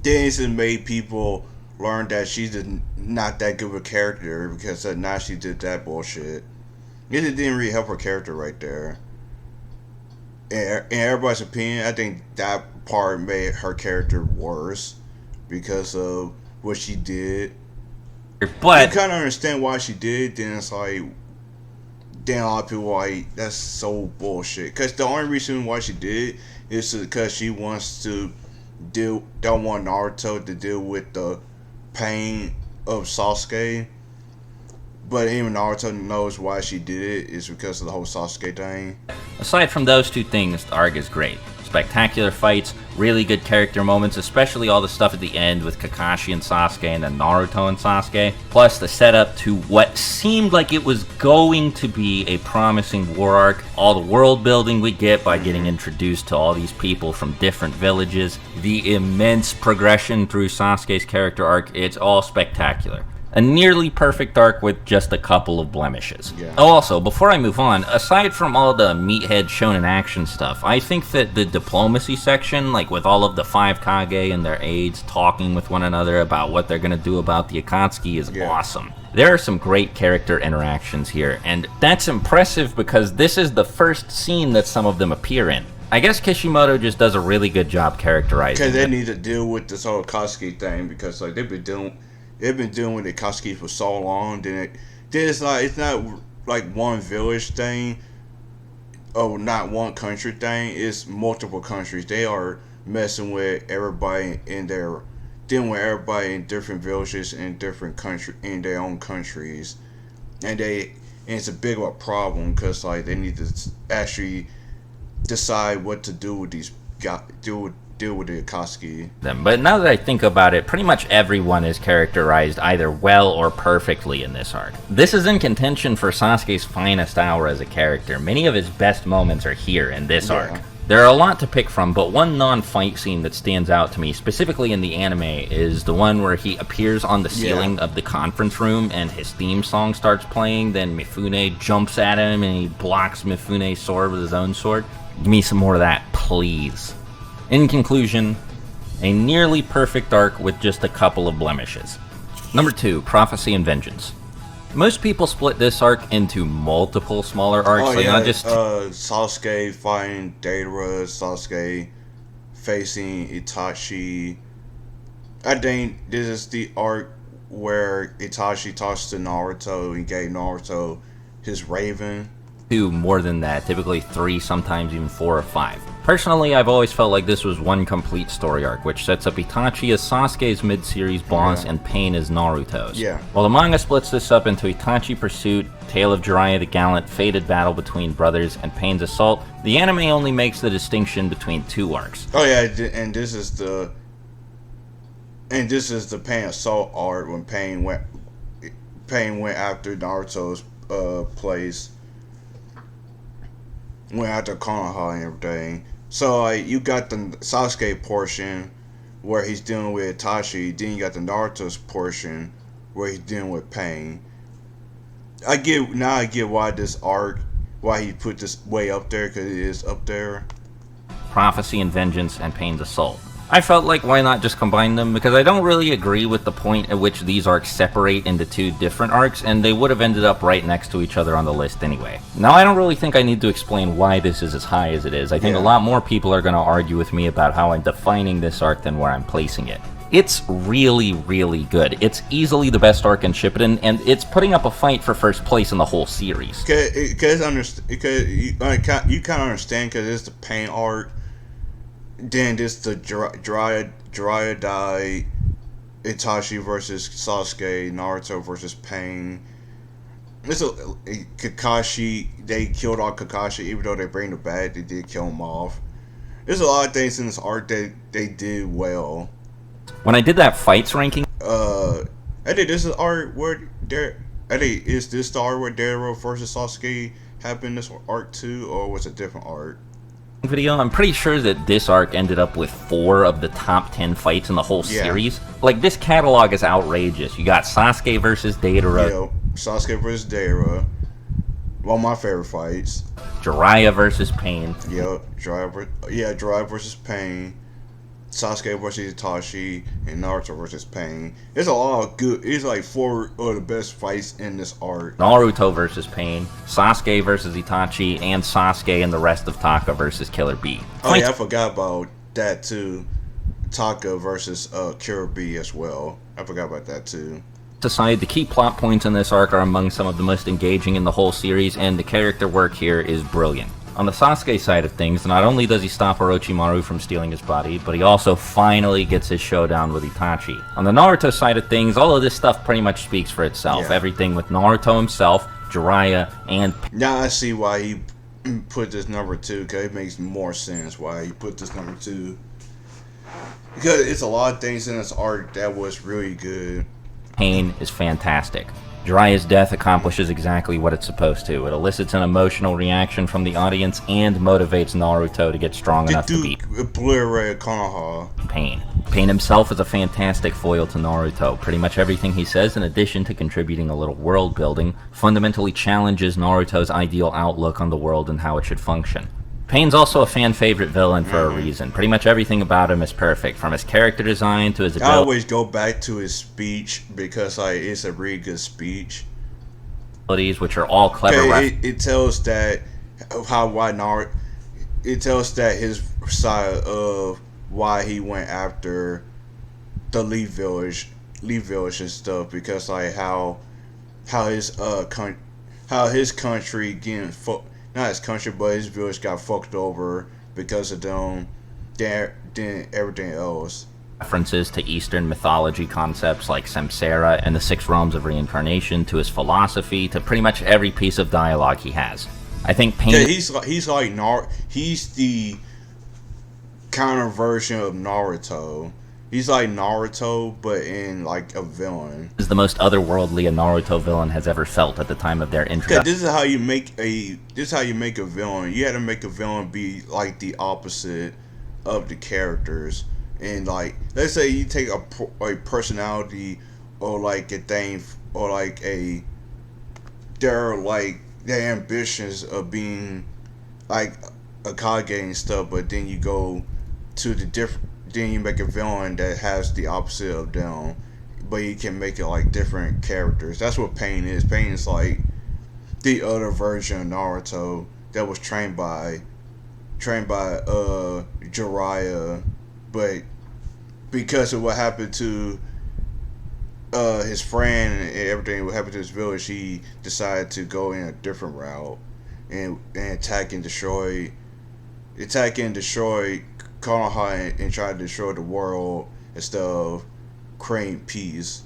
This made people learn that she's not that good of a character because now she did that bullshit. It didn't really help her character right there. In everybody's opinion, I think that part made her character worse. Because of what she did. But you kind of understand why she did, then it's like, then a lot of people are like, that's so bullshit. Because the only reason why she did is because she wants to don't want Naruto to deal with the pain of Sasuke. But even Naruto knows why she did it is because of the whole Sasuke thing. Aside from those two things, the arc is great. Spectacular fights, really good character moments, especially all the stuff at the end with Kakashi and Sasuke and then Naruto and Sasuke. Plus the setup to what seemed like it was going to be a promising war arc. All the world building we get by getting introduced to all these people from different villages. The immense progression through Sasuke's character arc, it's all spectacular. A nearly perfect arc with just a couple of blemishes. Yeah. Oh, also, before I move on, aside from all the meathead shonen action stuff, I think that the diplomacy section, like with all of the 5 Kage and their aides talking with one another about what they're gonna do about the Akatsuki is awesome. There are some great character interactions here, and that's impressive because this is the first scene that some of them appear in. I guess Kishimoto just does a really good job characterizing Because they need to deal with this whole Akatsuki thing because like they've been dealing with the Akatsuki for so long. Then it's not like one village thing, or not one country thing. It's multiple countries. They are messing with everybody dealing with everybody in different villages in different country in their own countries, and it's a big of a problem because like they need to actually decide what to do with these deal with the Akatsuki. But now that I think about it, pretty much everyone is characterized either well or perfectly in this arc. This is in contention for Sasuke's finest hour as a character. Many of his best moments are here in this arc. There are a lot to pick from, but one non-fight scene that stands out to me, specifically in the anime, is the one where he appears on the ceiling of the conference room and his theme song starts playing, then Mifune jumps at him and he blocks Mifune's sword with his own sword. Give me some more of that, please. In conclusion, a nearly perfect arc with just a couple of blemishes. Number 2, Prophecy and Vengeance. Most people split this arc into multiple smaller arcs, not just Sasuke fighting Deidara, Sasuke facing Itachi. I think this is the arc where Itachi talks to Naruto and gave Naruto his Raven. 2 more than that, typically 3, sometimes even 4 or 5. Personally, I've always felt like this was one complete story arc, which sets up Itachi as Sasuke's mid-series boss and Pain as Naruto's. While the manga splits this up into Itachi Pursuit, Tale of Jiraiya the Gallant, Fated Battle Between Brothers, and Pain's Assault, the anime only makes the distinction between 2 arcs. Oh yeah, and this is the Pain Assault arc when Pain went after Naruto's place. Went after Konoha and everything. So like you got the Sasuke portion where he's dealing with Itachi, then you got the Naruto's portion where he's dealing with Pain. I get why this arc, why he put this way up there, because it is up there. Prophecy and Vengeance and Pain's Assault. I felt like why not just combine them, because I don't really agree with the point at which these arcs separate into two different arcs, and they would have ended up right next to each other on the list anyway. Now, I don't really think I need to explain why this is as high as it is. I think a lot more people are going to argue with me about how I'm defining this arc than where I'm placing it. It's really, really good. It's easily the best arc in Shippuden, and it's putting up a fight for first place in the whole series. Because you kind of understand, because it's the pain arc. Then this the Jiraiya Itachi versus Sasuke, Naruto versus Pain. This Kakashi. They killed off Kakashi, even though they bring the bad, they did kill him off. There's a lot of things in this arc that they did well. When I did that fights ranking, I think this is art where is this the art where Daryl versus Sasuke happened this arc too, or was it a different arc? Video, I'm pretty sure that this arc ended up with 4 of the top 10 fights in the whole series. Like, this catalog is outrageous. You got Sasuke versus Deidara. Yep, Sasuke versus Deidara. One of my favorite fights. Jiraiya versus Pain. Yep, Jiraiya versus Pain. Sasuke versus Itachi, and Naruto versus Pain. There's a lot of good. It's like 4 of the best fights in this arc. Naruto versus Pain, Sasuke versus Itachi, and Sasuke and the rest of Taka versus Killer Bee. Oh yeah, I forgot about that too. Taka versus Killer Bee as well. I forgot about that too. Aside, the key plot points in this arc are among some of the most engaging in the whole series, and the character work here is brilliant. On the Sasuke side of things, not only does he stop Orochimaru from stealing his body, but he also finally gets his showdown with Itachi. On the Naruto side of things, all of this stuff pretty much speaks for itself. Yeah. Everything with Naruto himself, Jiraiya, and... Now I see why he put this number 2, because it makes more sense why he put this number 2. Because it's a lot of things in this arc that was really good. Pain is fantastic. Jiraiya's death accomplishes exactly what it's supposed to. It elicits an emotional reaction from the audience and motivates Naruto to get strong enough to beat Konoha. Pain. Pain himself is a fantastic foil to Naruto. Pretty much everything he says, in addition to contributing a little world building, fundamentally challenges Naruto's ideal outlook on the world and how it should function. Pain's also a fan-favorite villain for a reason. Pretty much everything about him is perfect, from his character design to his ability. I always go back to his speech, because it's a really good speech. Which are all clever. It tells that it tells that his side of why he went after the Lee Village and stuff, because like how his country getting not his country, but his village got fucked over because of them. Then everything else. References to Eastern mythology concepts like Samsara and the 6 realms of reincarnation, to his philosophy, to pretty much every piece of dialogue he has. I think Pain... Yeah, he's the counter version of Naruto. He's like Naruto, but in like a villain. Is the most otherworldly a Naruto villain has ever felt at the time of their introduction. This is how you make a villain. You had to make a villain be like the opposite of the characters. And like, let's say you take a personality or like a thing, or like they're like their ambitions of being like a Kage and stuff, but then you go to the different. Then you make a villain that has the opposite of them, but you can make it like different characters. That's what Pain is. Pain is like the other version of Naruto that was trained by Jiraiya, but because of what happened to his friend and everything what happened to his village, he decided to go in a different route and attack and destroy Konoha and try to destroy the world instead of creating peace.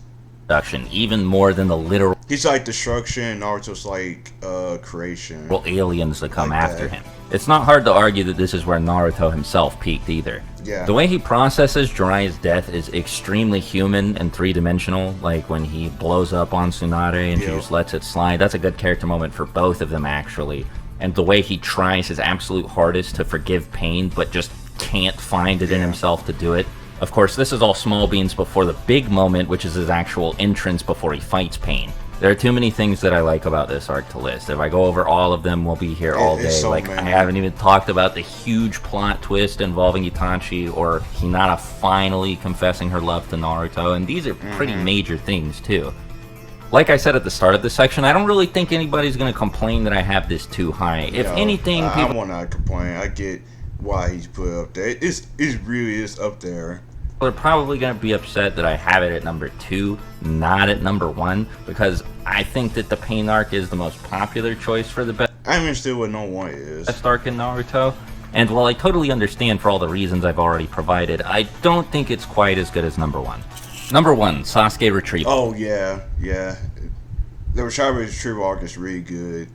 Even more than the literal... He's like destruction, Naruto's like creation. Well, aliens that come after him. It's not hard to argue that this is where Naruto himself peaked either. Yeah. The way he processes Jiraiya's death is extremely human and 3-dimensional, like when he blows up on Tsunade and he just lets it slide. That's a good character moment for both of them, actually. And the way he tries his absolute hardest to forgive Pain, but just can't find it in himself to do it. Of course, this is all small beans before the big moment, which is his actual entrance before he fights Pain. There are too many things that I like about this arc to list. If I go over all of them, we'll be here all day. So like, many. I haven't even talked about the huge plot twist involving Itachi or Hinata finally confessing her love to Naruto, and these are pretty major things, too. Like I said at the start of this section, I don't really think anybody's going to complain that I have this too high. If anything, I will not complain. I get why he's put up there. It really is up there. They're probably going to be upset that I have it at number 2, not at number 1, because I think that the Pain arc is the most popular choice for the best. I'm interested what no one is. Best arc in Naruto. And while I totally understand for all the reasons I've already provided, I don't think it's quite as good as number 1. Number 1, Sasuke Retrieval. Oh, yeah. The Retrieval arc is really good.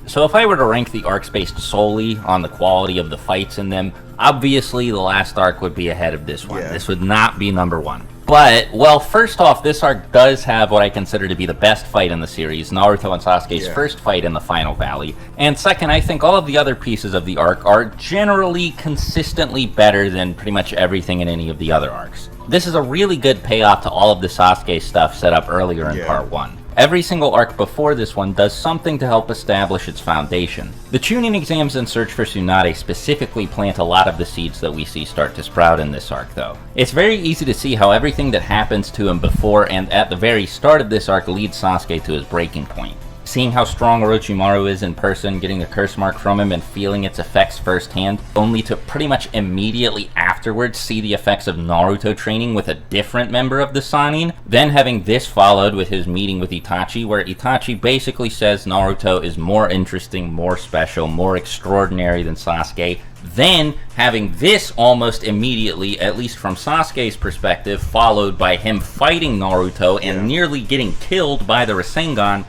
So if I were to rank the arcs based solely on the quality of the fights in them, obviously the last arc would be ahead of this one. Yeah. This would not be number 1. But, well, first off, this arc does have what I consider to be the best fight in the series, Naruto and Sasuke's first fight in the Final Valley. And second, I think all of the other pieces of the arc are generally consistently better than pretty much everything in any of the other arcs. This is a really good payoff to all of the Sasuke stuff set up earlier in Part 1. Every single arc before this one does something to help establish its foundation. The Chunin exams and Search for Tsunade specifically plant a lot of the seeds that we see start to sprout in this arc, though. It's very easy to see how everything that happens to him before and at the very start of this arc leads Sasuke to his breaking point. Seeing how strong Orochimaru is in person, getting the curse mark from him, and feeling its effects firsthand, only to pretty much immediately afterwards see the effects of Naruto training with a different member of the Sannin, then having this followed with his meeting with Itachi, where Itachi basically says Naruto is more interesting, more special, more extraordinary than Sasuke, then having this almost immediately, at least from Sasuke's perspective, followed by him fighting Naruto and nearly getting killed by the Rasengan,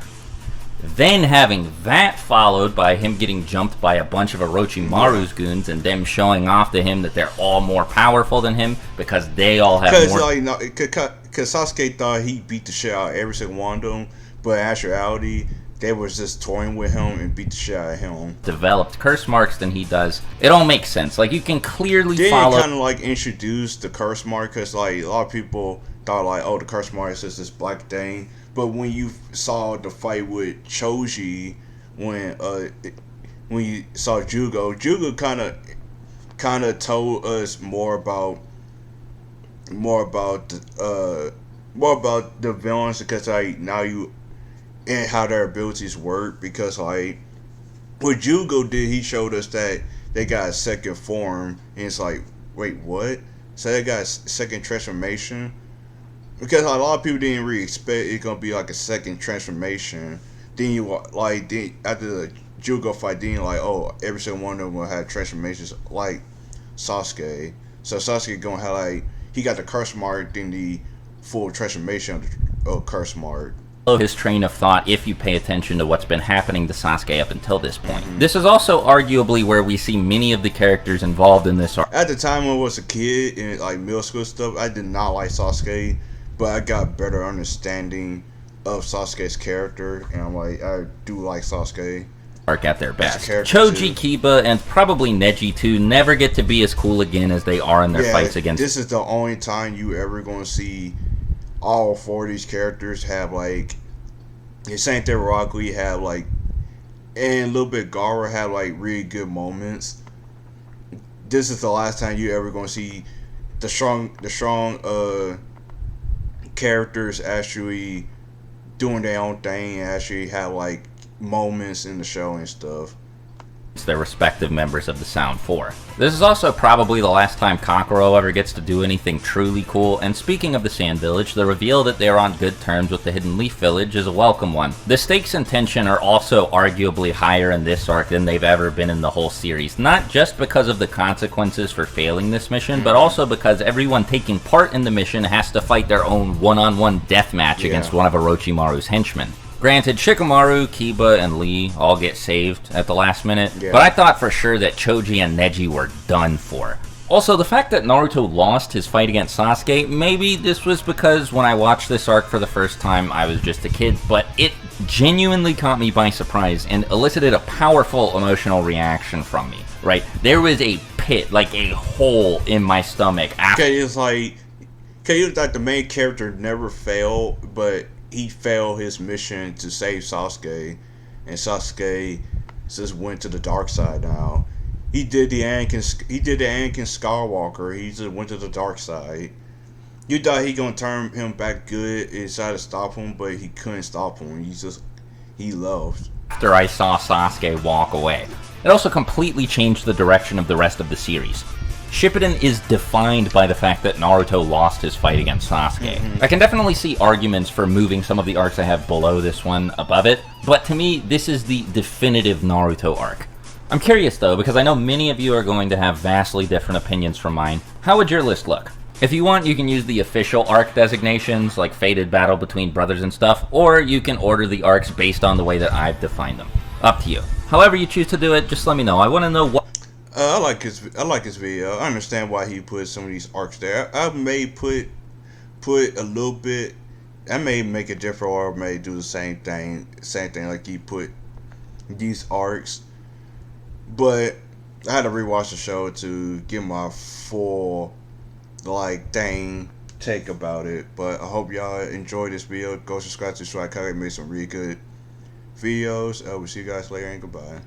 then having that followed by him getting jumped by a bunch of Orochimaru's goons and them showing off to him that they're all more powerful than him because they all have more... Because Sasuke thought he beat the shit out of every single one of them, but in actuality, they was just toying with him and beat the shit out of him. Developed curse marks than he does. It all makes sense. Like, you can clearly follow... They kind of, like, introduced the curse mark because, like, a lot of people thought, like, oh, the curse mark is just this black thing. But when you saw the fight with Choji, when you saw Jugo kind of told us more about the villains, because like now you and how their abilities work, because like what Jugo did, he showed us that they got a second form, and it's like, wait, what? So they got a second transformation? Because a lot of people didn't really expect it gonna be like a second transformation. Then you after the Jugo fight, then you're like, oh, every single one of them will have transformations like Sasuke. So Sasuke gonna have like, he got the curse mark, then the full transformation of curse mark. His train of thought if you pay attention to what's been happening to Sasuke up until this point. This is also arguably where we see many of the characters involved in this arc. At the time when I was a kid in like middle school stuff, I did not like Sasuke, but I got better understanding of Sasuke's character, and I'm like, I do like Sasuke. Arc at their best. Choji, Kiba, and probably Neji too never get to be as cool again as they are in their fights against... This is the only time you ever going to see all 4 of these characters have like... Saint Rock Lee have like... And a little bit Gaara have like really good moments. This is the last time you ever going to see the strong characters actually doing their own thing and actually have like moments in the show and stuff. Their respective members of the Sound Four. This is also probably the last time Kakuro ever gets to do anything truly cool, and speaking of the Sand Village, the reveal that they are on good terms with the Hidden Leaf Village is a welcome one. The stakes and tension are also arguably higher in this arc than they've ever been in the whole series, not just because of the consequences for failing this mission, but also because everyone taking part in the mission has to fight their own one-on-one deathmatch against one of Orochimaru's henchmen. Granted, Shikamaru, Kiba, and Lee all get saved at the last minute, but I thought for sure that Choji and Neji were done for. Also, the fact that Naruto lost his fight against Sasuke, maybe this was because when I watched this arc for the first time, I was just a kid, but it genuinely caught me by surprise and elicited a powerful emotional reaction from me, right? There was a pit, like a hole in my stomach. It's like the main character never failed, but he failed his mission to save Sasuke, and Sasuke just went to the dark side now. He did the Anakin Skywalker. He just went to the dark side. You thought he gonna turn him back good and try to stop him, but he couldn't stop him. He left. After I saw Sasuke walk away, it also completely changed the direction of the rest of the series. Shippuden is defined by the fact that Naruto lost his fight against Sasuke. I can definitely see arguments for moving some of the arcs I have below this one above it, but to me, this is the definitive Naruto arc. I'm curious though, because I know many of you are going to have vastly different opinions from mine. How would your list look? If you want, you can use the official arc designations, like Fated Battle Between Brothers and stuff, or you can order the arcs based on the way that I've defined them. Up to you. However you choose to do it, just let me know. I want to know what... I like his video. I understand why he put some of these arcs there. I may put a little bit. I may make it different, or I may do the same thing. Like he put these arcs. But I had to rewatch the show to get my full take about it. But I hope y'all enjoyed this video. Go subscribe to Swagkage. Made some really good videos. I will see you guys later, and goodbye.